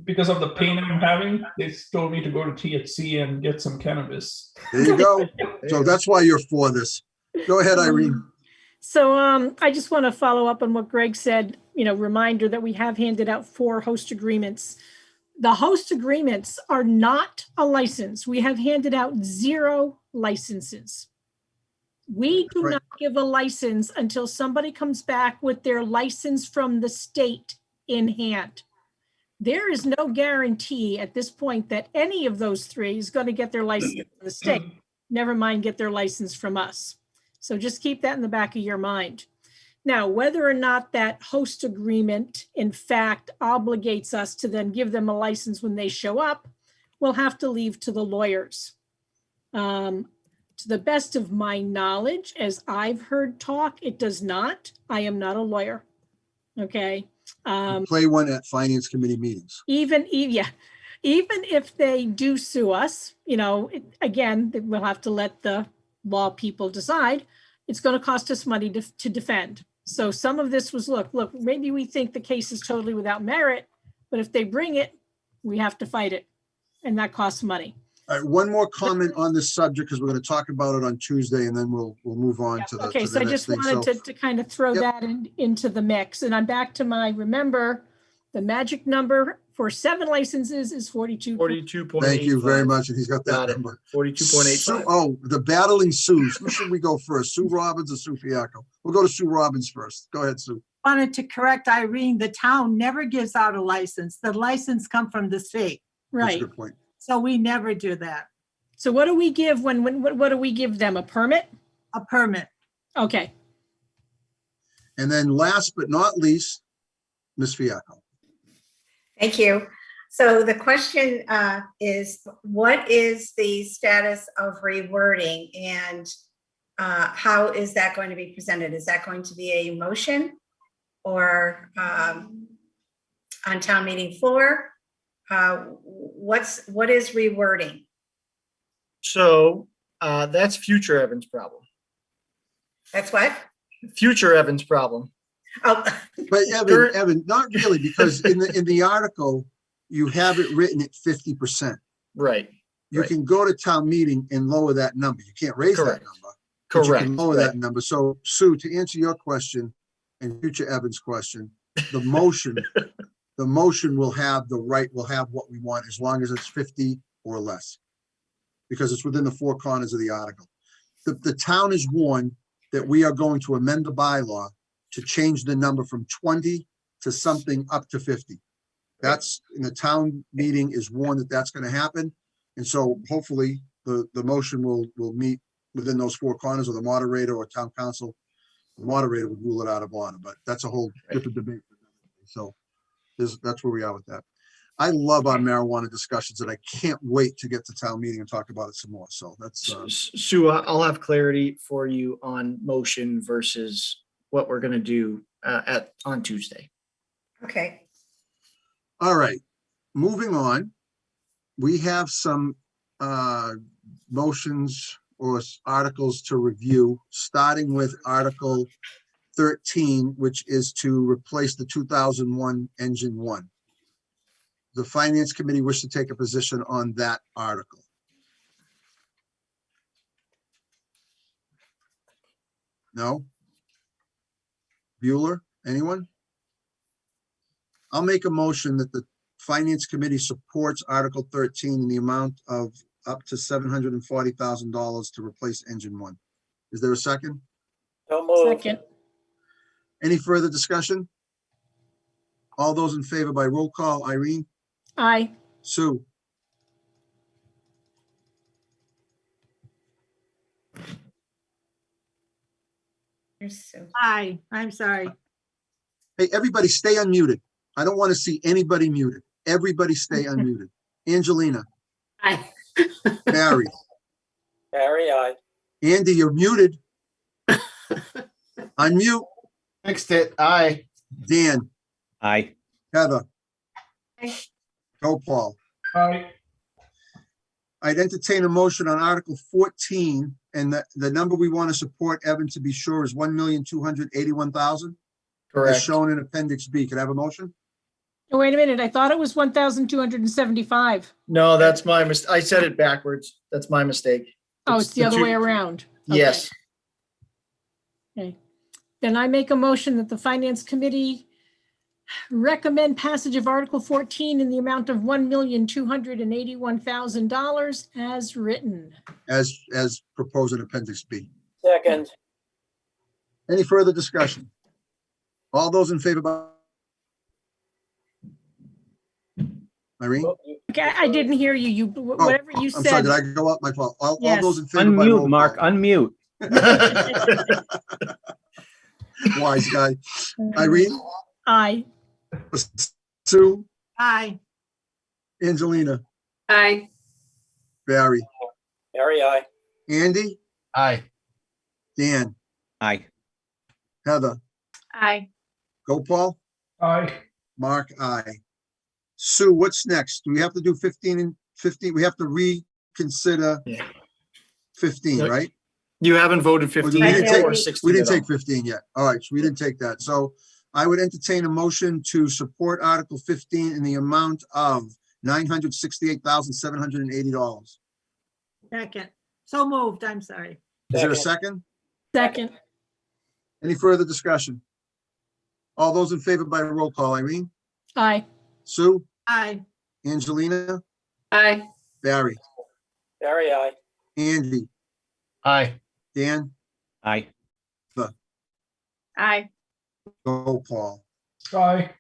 because of the pain I'm having, they told me to go to THC and get some cannabis. There you go. So that's why you're for this. Go ahead, Irene. So I just want to follow up on what Greg said, reminder that we have handed out 4 host agreements. The host agreements are not a license. We have handed out 0 licenses. We do not give a license until somebody comes back with their license from the state in hand. There is no guarantee at this point that any of those 3 is going to get their license from the state. Never mind get their license from us. So just keep that in the back of your mind. Now, whether or not that host agreement, in fact, obligates us to then give them a license when they show up, we'll have to leave to the lawyers. To the best of my knowledge, as I've heard talk, it does not. I am not a lawyer. Okay. Play one at finance committee meetings. Even if they do sue us, again, we'll have to let the law people decide. It's going to cost us money to defend. So some of this was, look, maybe we think the case is totally without merit, but if they bring it, we have to fight it. And that costs money. All right, one more comment on this subject, because we're going to talk about it on Tuesday, and then we'll move on to the Okay, so I just wanted to kind of throw that into the mix. And I'm back to remember, the magic number for 7 licenses is 42.85. Thank you very much. And he's got that number. 42.85. Oh, the battling Sues. Who should we go first? Sue Robbins or Sue Fiacco? We'll go to Sue Robbins first. Go ahead, Sue. Wanted to correct Irene, the town never gives out a license. The license comes from the state. Right. That's a good point. So we never do that. So what do we give what do we give them? A permit? A permit. Okay. And then last but not least, Ms. Fiacco. Thank you. So the question is, what is the status of rewording, and how is that going to be presented? Is that going to be a motion or on town meeting floor? What is rewording? So that's future Evan's problem. That's what? Future Evan's problem. Oh, But Evan, not really, because in the article, you have it written at 50%. Right. You can go to town meeting and lower that number. You can't raise that number. But you can lower that number. So Sue, to answer your question and future Evan's question, the motion will have what we want, as long as it's 50 or less, because it's within the 4 corners of the article. The town is warned that we are going to amend the bylaw to change the number from 20 to something up to 50. That's in the town meeting is warned that that's going to happen. And so hopefully the motion will meet within those 4 corners, or the moderator or town council. The moderator would rule it out of order, but that's a whole different debate. So that's where we are with that. I love our marijuana discussions, and I can't wait to get to town meeting and talk about it some more. So that's Sue, I'll have clarity for you on motion versus what we're going to do on Tuesday. okay. all right. Moving on, we have some motions or articles to review, starting with Article 13, which is to replace the 2001 Engine 1. The Finance Committee wishes to take a position on that article. No? Bueller, anyone? I'll make a motion that the Finance Committee supports Article 13 in the amount of up to $740,000 to replace engine one. Is there a second? So moved. Second. Any further discussion? All those in favor by roll call, Irene, Aye. Sue, Here's Sue. Aye, I'm sorry. hey, everybody stay unmuted. I don't want to see anybody muted. Everybody stay unmuted. Angelina, Aye. Barry, Barry, aye. Andy, you're muted. Unmute. Fixed it. Aye. Dan, Aye. Heather. Aye. Go, Paul. Aye. I'd entertain a motion on Article 14, and the number we want to support, Evan, to be sure, is 1,281,000, as Correct. shown in Appendix B. Can I have a motion? Oh, wait a minute. I thought it was 1,275. No, that's my mistake. I said it backwards. That's my mistake. Oh, it's the other two- way around. Okay. Yes. Okay. Then I make a motion that the Finance Committee recommend passage of Article 14 in the amount of $1,281,000 as written. As proposed in Appendix B. Second. Any further discussion? All those in favor by Irene? Okay, I didn't hear you. You, whatever you I'm sorry, said. did I go up? My fault. All Yes. those in favor by Unmute, roll Mark, call. unmute. Wise guy. Irene, Aye. Sue, Aye. Angelina, Aye. Barry, Barry, aye. Andy, Aye. Dan, Aye. Heather, Aye. go, Paul, Aye. Mark, aye. Sue, what's next? Do we have to do 15 and 15? We have to reconsider Yeah. 15, Yep. right? You haven't voted Or 15 we didn't take- or we- 16 We didn't at all. take 15 yet. All right, so we didn't take that. So I would entertain a motion to support Article 15 in the amount of $968,780. Second. So moved, I'm sorry. Is there a second? Second. Any further discussion? All those in favor by roll call, Irene, Aye. Sue, Aye. Angelina, Aye. Barry, Barry, aye. Andy, Aye. Dan, Aye. Aye. go, Paul. Aye.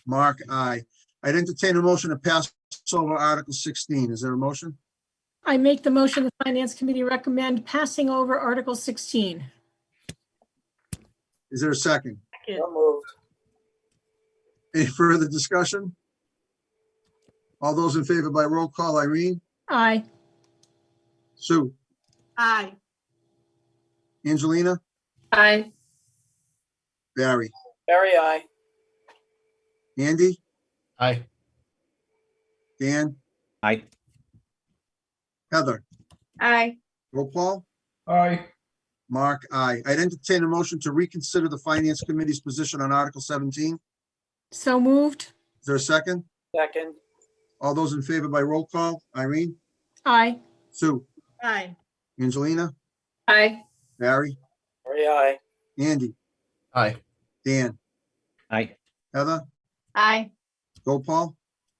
Mark, aye. I'd entertain a motion to pass over Article 16. Is there a motion? I make the motion the Finance Committee recommend passing over Article 16. Is there a second? So moved. Any further discussion? All those in favor by roll call, Irene, Aye. Sue, Aye. Angelina, Aye. Barry, Barry, aye. Andy, Aye. Dan, Aye. Heather, Aye. go, Paul, Aye. Mark, aye. I'd entertain a motion to reconsider the Finance Committee's position on Article 17. Is So moved. there a second? Second. All those in favor by roll call, Irene, Aye. Sue, Aye. Angelina, Aye. Barry, Barry, aye. Andy, Aye. Dan, Aye. Heather, Aye. go, Paul,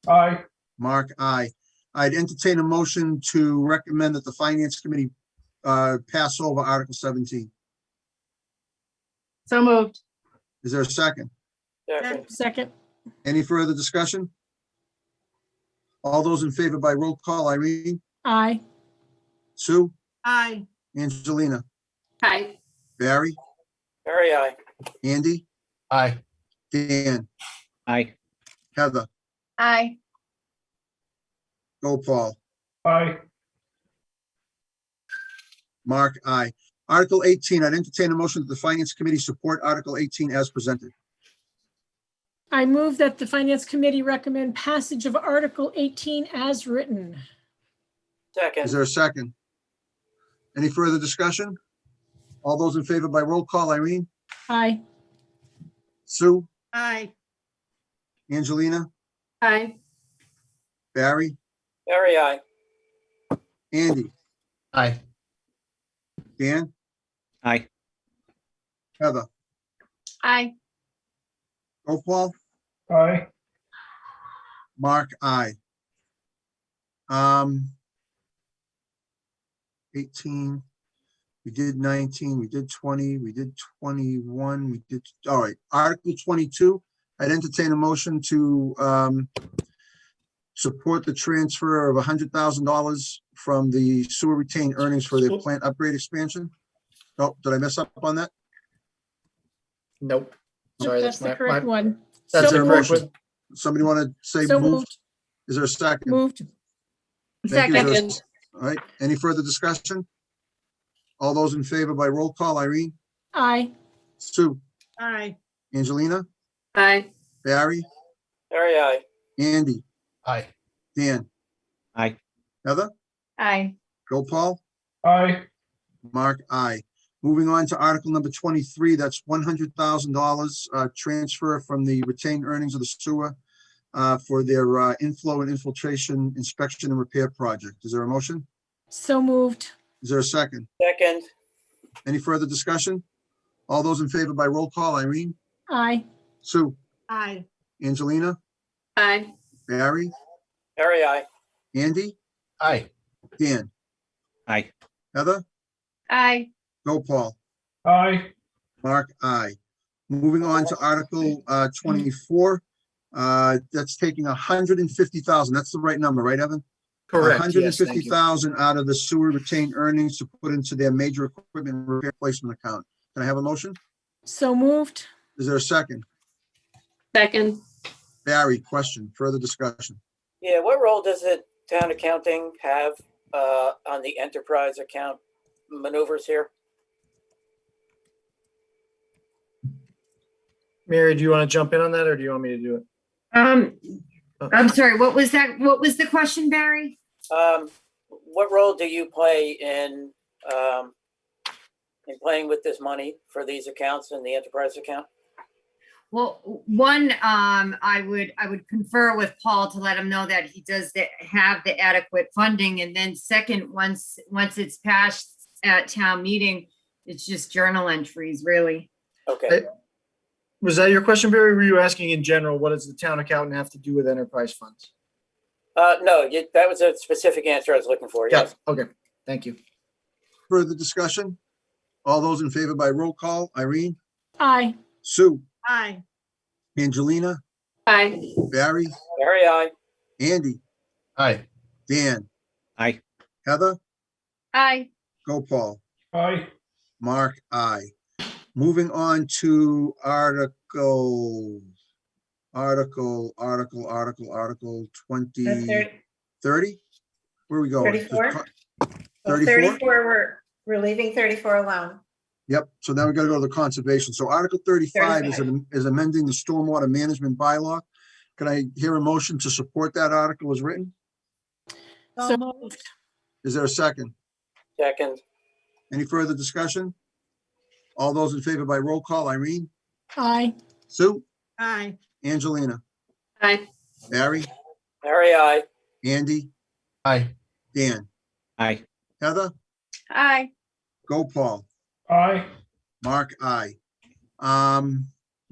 Aye. Mark, aye. I'd entertain a motion to recommend that the Finance Committee pass over Article 17. So moved. Is there a second? Second. Second. Any further discussion? All those in favor by roll call, Irene, Aye. Sue, Aye. Angelina, Aye. Barry, Barry, aye. Andy, Aye. Dan, Aye. Heather, Aye. go, Paul, Aye. Mark, aye. Article 18, I'd entertain a motion that the Finance Committee support Article 18 as presented. I move that the Finance Committee recommend passage of Article 18 as written. Is Second. there a second? Any further discussion? All those in favor by roll call, Irene, Aye. Sue, Aye. Angelina, Aye. Barry, Barry, aye. Andy, Aye. Dan, Aye. Heather, Aye. Gopal, Aye. Mark, aye. 18, we did 19, we did 20, we did 21, we did, all right, Article 22, I'd entertain a motion to support the transfer of $100,000 from the sewer retained earnings for their plant upgrade expansion. Oh, did I mess up on that? Nope. Sorry, That's the my- correct one. That's Is there the a correct motion? one. Somebody want to say So moved? moved, Is there a second? moved. Thank you. Is there a- Second. All right, any further discussion? All those in favor by roll call, Irene, Aye. Sue, Aye. Angelina, Aye. Barry, Barry, aye. Andy, Aye. Dan, Aye. Heather, Aye. Gopal, Aye. Mark, aye. Moving on to Article number 23, that's $100,000 transfer from the retained earnings of the sewer for their inflow and infiltration inspection and repair project. Is there a motion? So moved. Is there a second? Second, Any further discussion? All those in favor by roll call, Irene, Aye. Sue, Aye. Angelina, Aye. Barry, Barry, aye. Andy, Aye. Dan, Aye. Heather, Aye. Gopal, Aye. Mark, aye. Moving on to Article 24. That's taking 150,000. That's the right number, right, Evan? Correct. Yes, thank you. 150,000 out of the sewer retained earnings to put into their major equipment repair placement account. Can I have a motion? So moved. Is there a second? Second. Barry, question, further discussion. Yeah, what role does the town accounting have on the enterprise account maneuvers here? Mary, do you want to jump in on that or do you want me to do it? I'm sorry, what was that? What was the question, Barry? What role do you play in playing with this money for these accounts in the enterprise account? Well, one, I would confer with Paul to let him know that he does have the adequate funding. And then second, once it's passed at town meeting, it's just journal entries, really. Okay. Was that your question, Barry? Were you asking in general, what does the town accountant have to do with enterprise funds? No, that was a specific answer I was looking for. Yes. Yeah, okay, thank you. Further discussion? All those in favor by roll call, Irene, Aye. Sue, Aye. Angelina, Aye. Barry, Barry, aye. Andy, Aye. Dan, Aye. Heather, Aye. Gopal, Aye. Mark, aye. Moving on to Article 20, 30? Where are we going? 34? 34? 34, we're leaving 34 alone. Yep, so now we gotta go to the conservation. So Article 35 is amending the stormwater management bylaw. Can I hear a motion to support that article as written? So moved. Is there a second? Second, Any further discussion? All those in favor by roll call, Irene, Aye. Sue, Aye. Angelina, Aye. Barry, Barry, aye. Andy, Aye. Dan, Aye. Heather, Aye. Gopal, Aye. Mark, aye.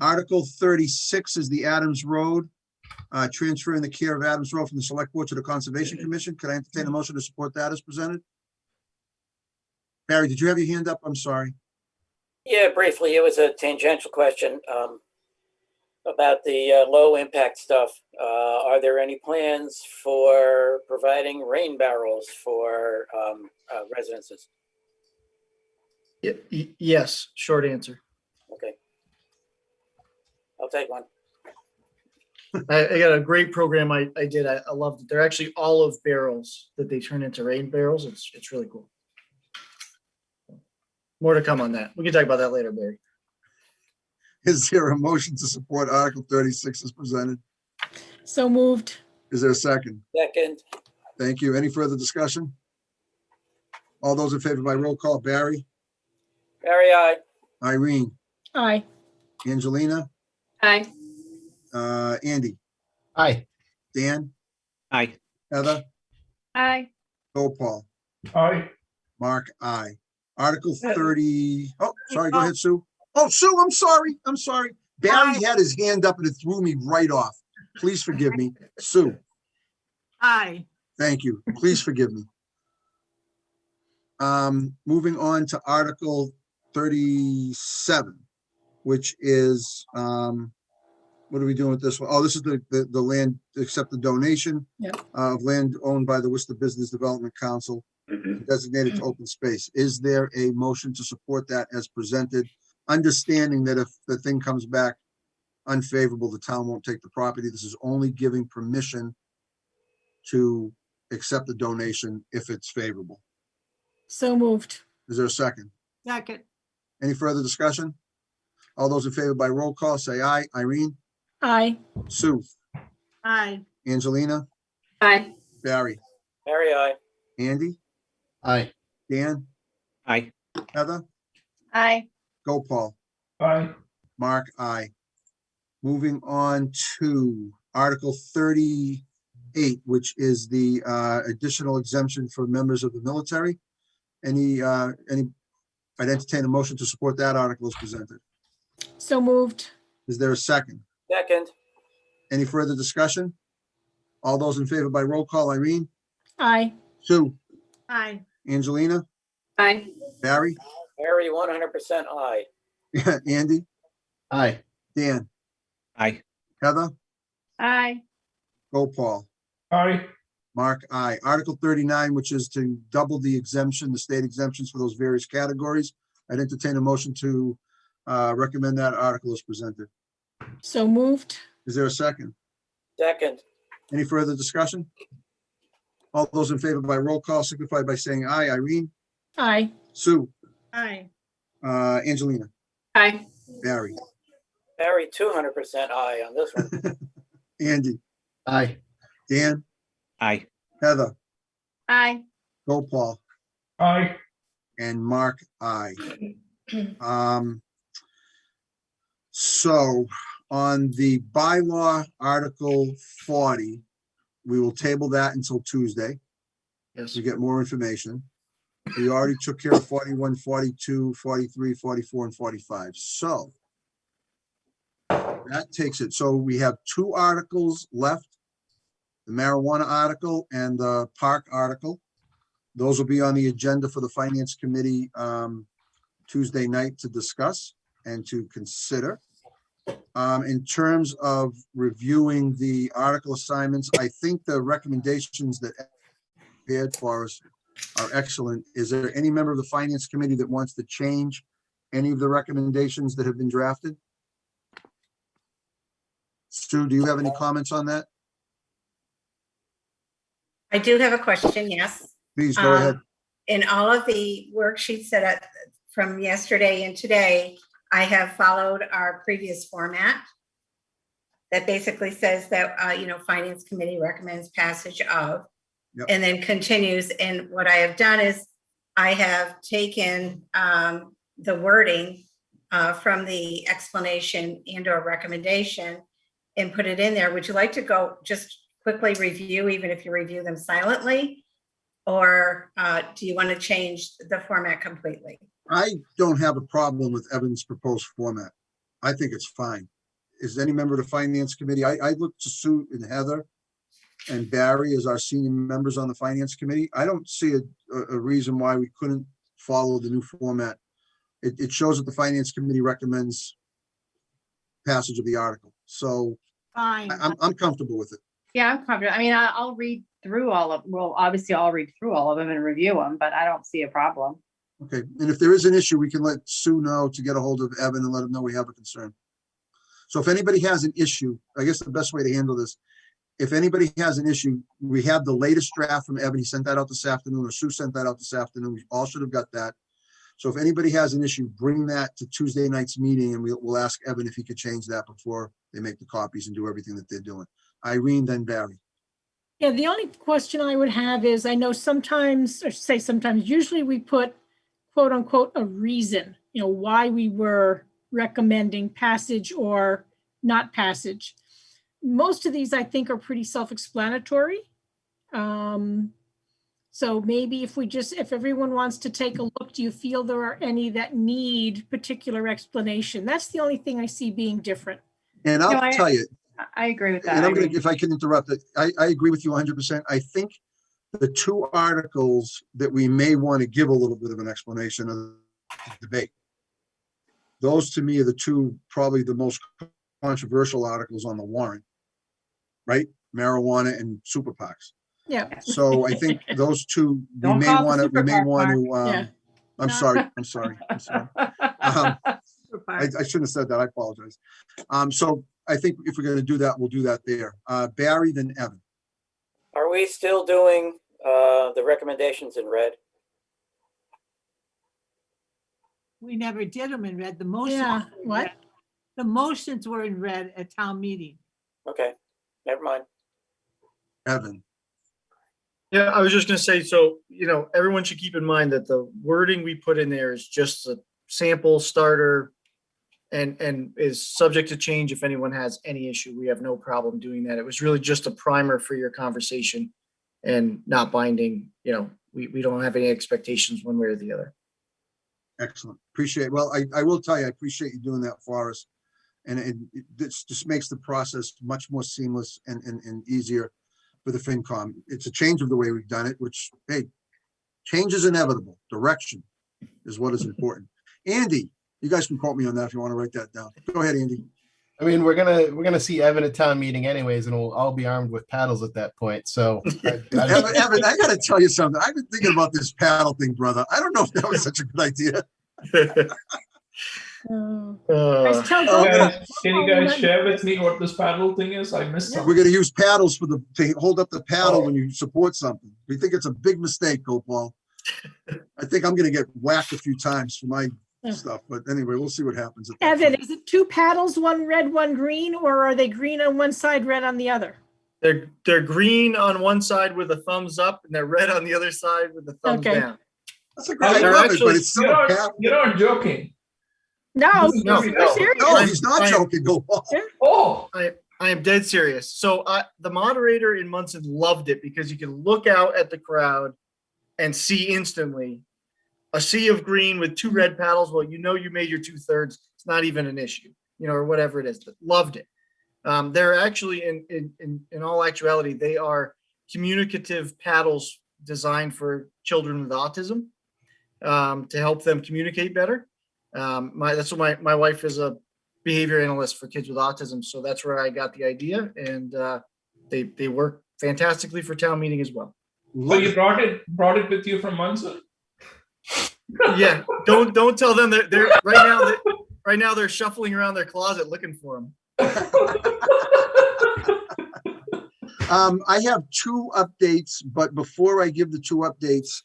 Article 36 is the Adams Road, transferring the care of Adams Road from the Select Board to the Conservation Commission. Could I entertain a motion to support that as presented? Barry, did you have your hand up? I'm sorry. Yeah, briefly, it was a tangential question about the low impact stuff. Are there any plans for providing rain barrels for residences? Yes, short answer. Okay. I'll take one. I got a great program I did. I loved it. They're actually olive barrels that they turn into rain barrels. It's really cool. More to come on that. We can talk about that later, Barry. Is there a motion to support Article 36 as presented? So moved. Is there a second? Second, Thank you. Any further discussion? All those in favor by roll call, Barry, Barry, aye. Irene, Aye. Angelina, Aye. Andy, Aye. Dan, Aye. Heather, Aye. Gopal, Aye. Mark, aye. Article 30, oh, sorry, go ahead, Sue. Oh, Sue, I'm sorry. I'm sorry. Barry had his hand up and it threw me right off. Please forgive me. Sue, Aye. thank you. Please forgive me. Moving on to Article 37, which is, what are we doing with this one? Oh, this is the land, accept the donation of land owned by the Worcester Business Development Council designated to open space. Is there a motion to support that as presented? Understanding that if the thing comes back unfavorable, the town won't take the property. This is only giving permission to accept the donation if it's favorable. So moved. Is there a second? Second. Any further discussion? All those in favor by roll call, say aye. Irene? Aye. Sue? Aye. Angelina? Aye. Barry? Barry, aye. Andy? Aye. Dan? Aye. Heather? Aye. Go, Paul. Aye. Mark, aye. Moving on to Article 38, which is the additional exemption for members of the military. I'd entertain a motion to support that article as presented. So moved. Is there a second? Second, Any further discussion? All those in favor by roll call, Irene? Aye. Sue? Aye. Angelina? Aye. Barry? Barry, 100% aye. Andy? Aye. Dan? Aye. Heather? Aye. Go, Paul. Aye. Mark, aye. Article 39, which is to double the exemption, the state exemptions for those various categories. I'd entertain a motion to recommend that article as presented. So moved. Is there a second? Second, Any further discussion? All those in favor by roll call signify by saying aye. Irene? Aye. Sue? Aye. Angelina? Aye. Barry? Barry, 200% aye on this one. Andy? Aye. Dan? Aye. Heather? Aye. Go, Paul. Aye. And Mark, aye. So on the bylaw Article 40, we will table that until Tuesday Yes. to get more information. We already took care of 41, 42, 43, 44, and 45. So that takes it. So we have two articles left, the marijuana article and the park article. Those will be on the agenda for the Finance Committee Tuesday night to discuss and to consider. In terms of reviewing the article assignments, I think the recommendations that prepared for us are excellent. Is there any member of the Finance Committee that wants to change any of the recommendations that have been drafted? Stu, do you have any comments on that? I do have a question, yes. Please go ahead. In all of the worksheets from yesterday and today, I have followed our previous format that basically says that, Finance Committee recommends passage of, and then continues. And what I have done is I have taken the wording from the explanation and or recommendation and put it in there. Would you like to go just quickly review, even if you review them silently? Or do you want to change the format completely? I don't have a problem with Evan's proposed format. I think it's fine. Is any member of the Finance Committee? I look to Sue and Heather and Barry as our senior members on the Finance Committee. I don't see a reason why we couldn't follow the new format. It shows that the Finance Committee recommends passage of the article. So Fine. I'm comfortable with it. Yeah, I'm confident. I mean, I'll read through obviously I'll read through all of them and review them, but I don't see a problem. Okay, and if there is an issue, we can let Sue know to get a hold of Evan and let him know we have a concern. So if anybody has an issue, I guess the best way to handle this, if anybody has an issue, we have the latest draft from Evan. He sent that out this afternoon, or Sue sent that out this afternoon. We all should have got that. So if anybody has an issue, bring that to Tuesday night's meeting and we'll ask Evan if he could change that before they make the copies and do everything that they're doing. Irene, then Barry. Yeah, the only question I would have is, I know sometimes, or say sometimes, usually we put quote unquote a reason, why we were recommending passage or not passage. Most of these I think are pretty self-explanatory. So maybe if everyone wants to take a look, do you feel there are any that need particular explanation? That's the only thing I see being different. And I'll No, tell you, I agree with that. and I I'm gonna, agree. if I can interrupt it, I agree with you 100%. I think the two articles that we may want to give a little bit of an explanation of the debate. Those to me are the two, probably the most controversial articles on the warrant, right? Marijuana and super PACs. Yeah. So I think those two, we Don't may call it the want to, super PAC, Yeah. I'm sorry. I shouldn't have said that. I apologize. So I think if we're going to do that, we'll do that there. Barry, then Evan. Are we still doing the recommendations in red? We never did them in red. The motions. Yeah, were in what? red. The motions were in red at town meeting. Okay, never mind. Evan. Yeah, I was just gonna say, so, everyone should keep in mind that the wording we put in there is just a sample starter and is subject to change if anyone has any issue. We have no problem doing that. It was really just a primer for your conversation and not binding, we don't have any expectations one way or the other. Excellent. Appreciate it. Well, I will tell you, I appreciate you doing that for us. And this just makes the process much more seamless and easier for the FinCom. It's a change of the way we've done it, which, hey, change is inevitable. Direction is what is important. Andy, you guys can quote me on that if you want to write that down. Go ahead, Andy. I mean, we're gonna see Evan at town meeting anyways, and we'll all be armed with paddles at that point. So, Evan, I got to tell you something. I've been thinking about this paddle thing, brother. I don't know if that was such a good idea. Guys, tell Oh, Gopal- Guys, can you guys share with me what this paddle thing is? I missed We're something. going to use paddles to hold up the paddle when you support something. We think it's a big mistake, Gopal. I think I'm going to get whacked a few times for my stuff, but anyway, we'll see what happens. At that Evan, point. is it two paddles, one red, one green, or are they green on one side, red on the other? They're green on one side with a thumbs up, and they're red on the other side with a thumbs Okay. down. That's a great. I love it, but it's still a paddle. You're not joking. No, No, we're no. serious. No, he's not joking, Gopal. Oh, I am dead serious. So the moderator in Munson loved it because you can look out at the crowd and see instantly a sea of green with two red paddles. Well, you made your 2/3. It's not even an issue, or whatever it is. But loved it. They're actually, in all actuality, they are communicative paddles designed for children with autism to help them communicate better. That's what my wife is a behavior analyst for kids with autism, so that's where I got the idea, and they work fantastically for town meeting as well. so you brought it with you from Munson? Yeah, don't tell them that they're right now they're shuffling around their closet looking for them. I have two updates, but before I give the two updates,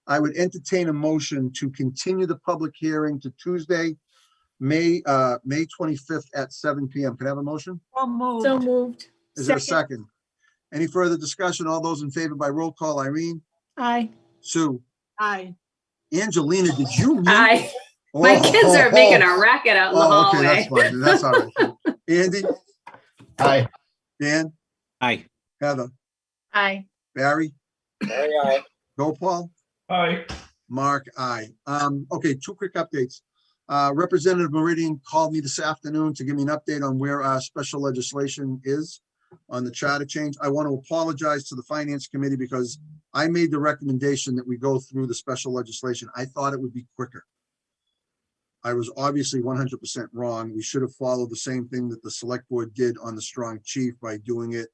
I would entertain a motion to continue the public hearing to Tuesday, May 25th at 7 p.m. Can I have a motion? So moved. So moved. Is there a second? Any further discussion? All those in favor by roll call, Irene, Aye. Sue, Aye. Angelina, did you mute? Hi. My kids are making a racket out in the Oh, okay, hallway. that's fine. That's all right. Andy, Aye. Dan, Aye. Heather, Aye. Barry, Very aye. Gopal, Aye. Mark, aye. Okay, two quick updates. Representative Meridian called me this afternoon to give me an update on where our special legislation is on the charter change. I want to apologize to the Finance Committee because I made the recommendation that we go through the special legislation. I thought it would be quicker. I was obviously 100% wrong. We should have followed the same thing that the select board did on the strong chief by doing it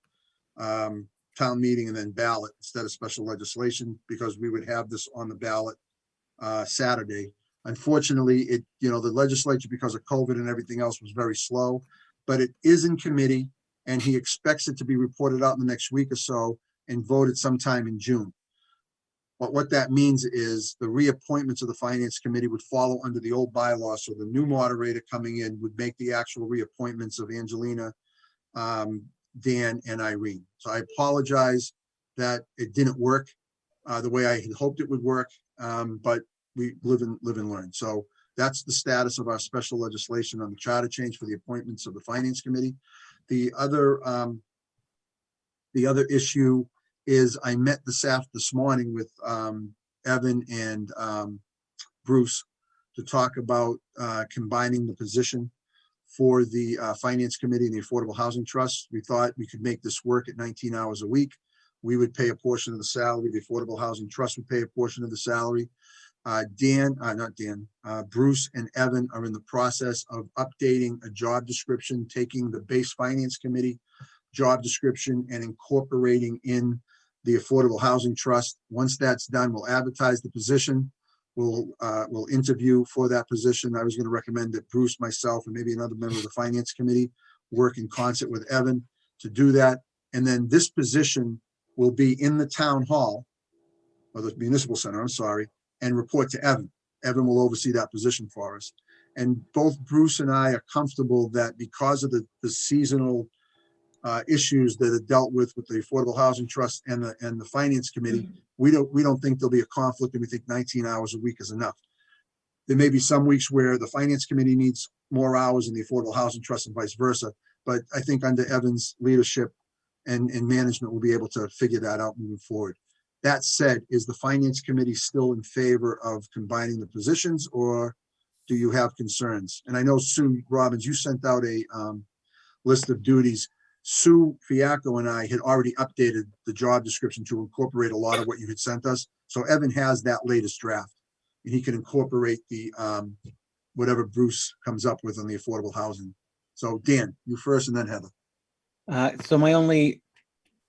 town meeting and then ballot instead of special legislation, because we would have this on the ballot Saturday. Unfortunately, the legislature, because of COVID and everything else, was very slow, but it is in committee and he expects it to be reported out in the next week or so and voted sometime in June. But what that means is the reappointments of the Finance Committee would follow under the old bylaw. So the new moderator coming in would make the actual reappointments of Angelina, Dan, and Irene. So I apologize that it didn't work the way I had hoped it would work, but we live and learn. So that's the status of our special legislation on the charter change for the appointments of the Finance Committee. The other issue is I met this morning with Evan and Bruce to talk about combining the position for the Finance Committee and the Affordable Housing Trust. We thought we could make this work at 19 hours a week. We would pay a portion of the salary. The Affordable Housing Trust would pay a portion of the salary. Bruce and Evan are in the process of updating a job description, taking the base Finance Committee job description and incorporating in the Affordable Housing Trust. Once that's done, we'll advertise the position. We'll interview for that position. I was going to recommend that Bruce, myself, and maybe another member of the Finance Committee work in concert with Evan to do that. And then this position will be in the town hall, or the municipal center, I'm sorry, and report to Evan. Evan will oversee that position for us. And both Bruce and I are comfortable that because of the seasonal issues that are dealt with the Affordable Housing Trust and the Finance Committee, we don't think there'll be a conflict, and we think 19 hours a week is enough. There may be some weeks where the Finance Committee needs more hours than the Affordable Housing Trust and vice versa, but I think under Evan's leadership and management, we'll be able to figure that out moving forward. That said, is the Finance Committee still in favor of combining the positions, or do you have concerns? And I know Sue Robbins, you sent out a list of duties. Sue Fiacco and I had already updated the job description to incorporate a lot of what you had sent us. So Evan has that latest draft, and he can incorporate the whatever Bruce comes up with on the affordable housing. So Dan, you first, and then Heather. So my only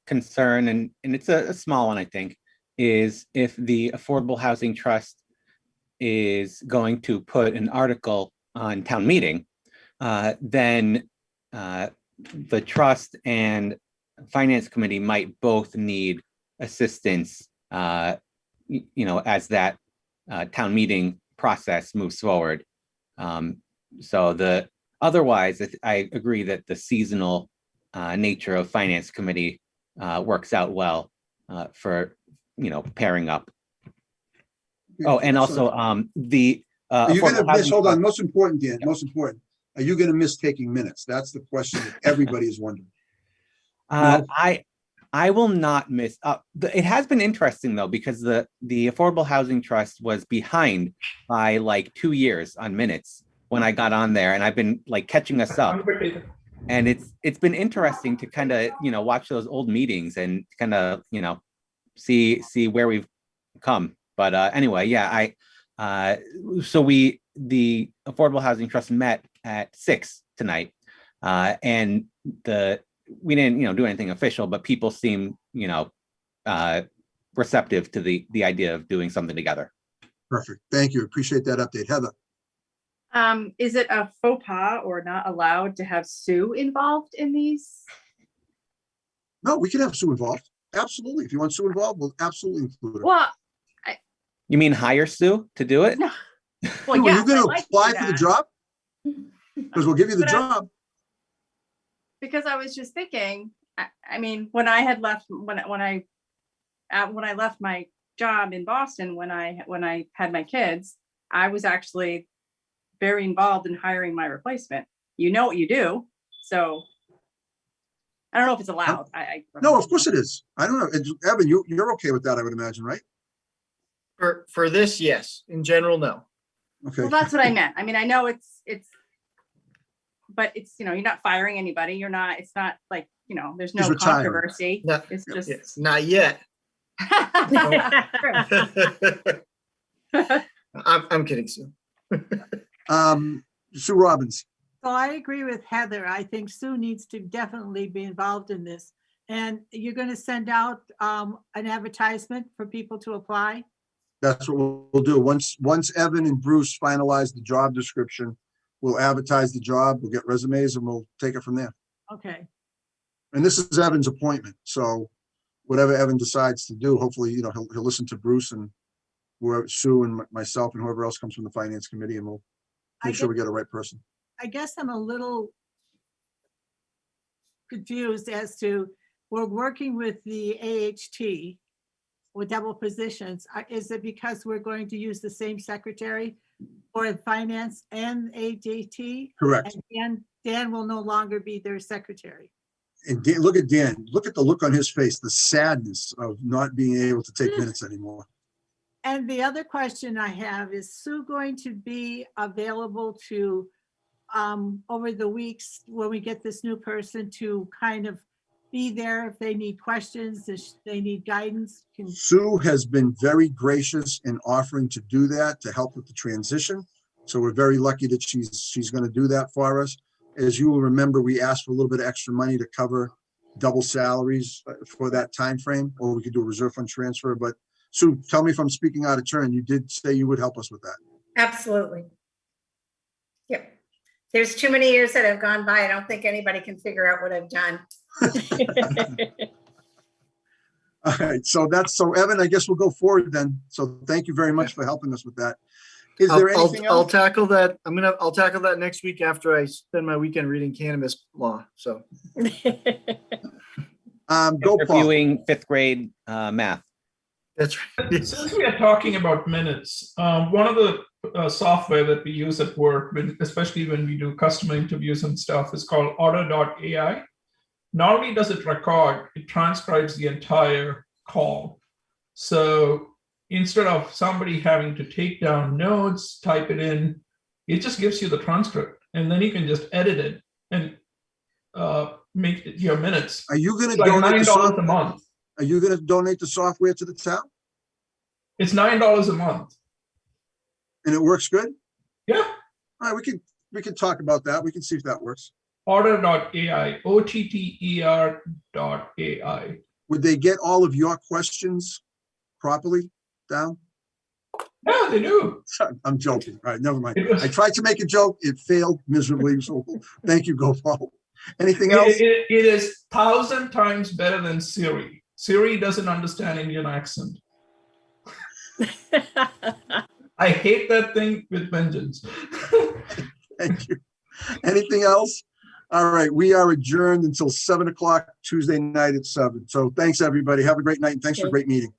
concern, and it's a small one, I think, is if the Affordable Housing Trust is going to put an article on town meeting, then the trust and Finance Committee might both need assistance, as that town meeting process moves forward. Otherwise, I agree that the seasonal nature of Finance Committee works out well for pairing up. Oh, and also the Are you going to miss, hold on, Trust- most important, Dan, most important. Are you going to miss taking minutes? That's the question that everybody is wondering. No? I will not miss. It has been interesting though, because the Affordable Housing Trust was behind by like 2 years on minutes when I got on there, and I've been like catching us up. And it's been interesting to kind of watch those old meetings and kind of see where we've come. But anyway, yeah, the Affordable Housing Trust met at 6 tonight, and we didn't do anything official, but people seem receptive to the idea of doing something together. Perfect. Thank you. Appreciate that update. Heather. Is it a faux pas or not allowed to have Sue involved in these? No, we can have Sue involved. Absolutely. If you want Sue involved, we'll absolutely include her. Well, You mean hire Sue to do it? no. Well, Are yeah, you going I'd to like to apply do for the that. job? Because we'll give you the But job. Because I was just thinking, I mean, when I had left, when I left my job in Boston, when I had my kids, I was actually very involved in hiring my replacement. You know what you do, so I don't know if it's allowed. No, of course it is. I don't know. Evan, you're okay with that, I would imagine, right? For this, yes. In general, no. Okay. Well, that's what I meant. I mean, I know it's, but it's, you're not firing anybody. It's not like, there's no He's retiring. controversy. No, It's just. yes, not yet. I'm kidding, Sue. Sue Robbins. So I agree with Heather. I think Sue needs to definitely be involved in this. And you're going to send out an advertisement for people to apply? That's what we'll do. Once Evan and Bruce finalize the job description, we'll advertise the job, we'll get resumes, and we'll take it from there. Okay. And this is Evan's appointment, so whatever Evan decides to do, hopefully, he'll listen to Bruce and whoever, Sue and myself and whoever else comes from the Finance Committee, and we'll make sure we get the right person. I guess I'm a little confused as to, we're working with the AHT with double positions. Is it because we're going to use the same secretary for finance and AHT? Correct. And Dan will no longer be their secretary. And Dan, look at Dan, look at the look on his face, the sadness of not being able to take minutes anymore. And the other question I have, is Sue going to be available to, over the weeks when we get this new person, to kind of be there if they need questions, if they need guidance? Sue has been very gracious in offering to do that, to help with the transition. So we're very lucky that she's going to do that for us. As you will remember, we asked for a little bit of extra money to cover double salaries for that time frame, or we could do a reserve fund transfer. But Sue, tell me if I'm speaking out of turn. You did say you would help us with that. Absolutely. Yep. There's too many years that have gone by. I don't think anybody can figure out what I've done. All right, so Evan, I guess we'll go forward then. So thank you very much for helping us with that. Is there anything I'll else? tackle that. I'll tackle that next week after I spend my weekend reading cannabis law. So Go, Paul. Reviewing fifth grade math. that's right. Since we are talking about minutes, one of the software that we use at work, especially when we do customer interviews and stuff, is called order.ai. Not only does it record, it transcribes the entire call. So instead of somebody having to take down notes, type it in, it just gives you the transcript, and then you can just edit it and make it your minutes. Are you going to Like donate the $9 software? a month. Are you going to donate the software to the town? It's $9 a month. And it works good? Yeah. All right, we can talk about that. We can see if that works. Order.ai, OTTER.ai. Would they get all of your questions properly down? Yeah, they do. I'm joking. All right, never mind. It was- I tried to make a joke. It failed miserably. So thank you, Gopal. Anything else? It is 1,000 times better than Siri. Siri doesn't understand Indian accent. I hate that thing with vengeance. Thank you. Anything else? All right, we are adjourned until 7 o'clock Tuesday night at 7. So thanks, everybody. Have a great night and thanks for a great meeting.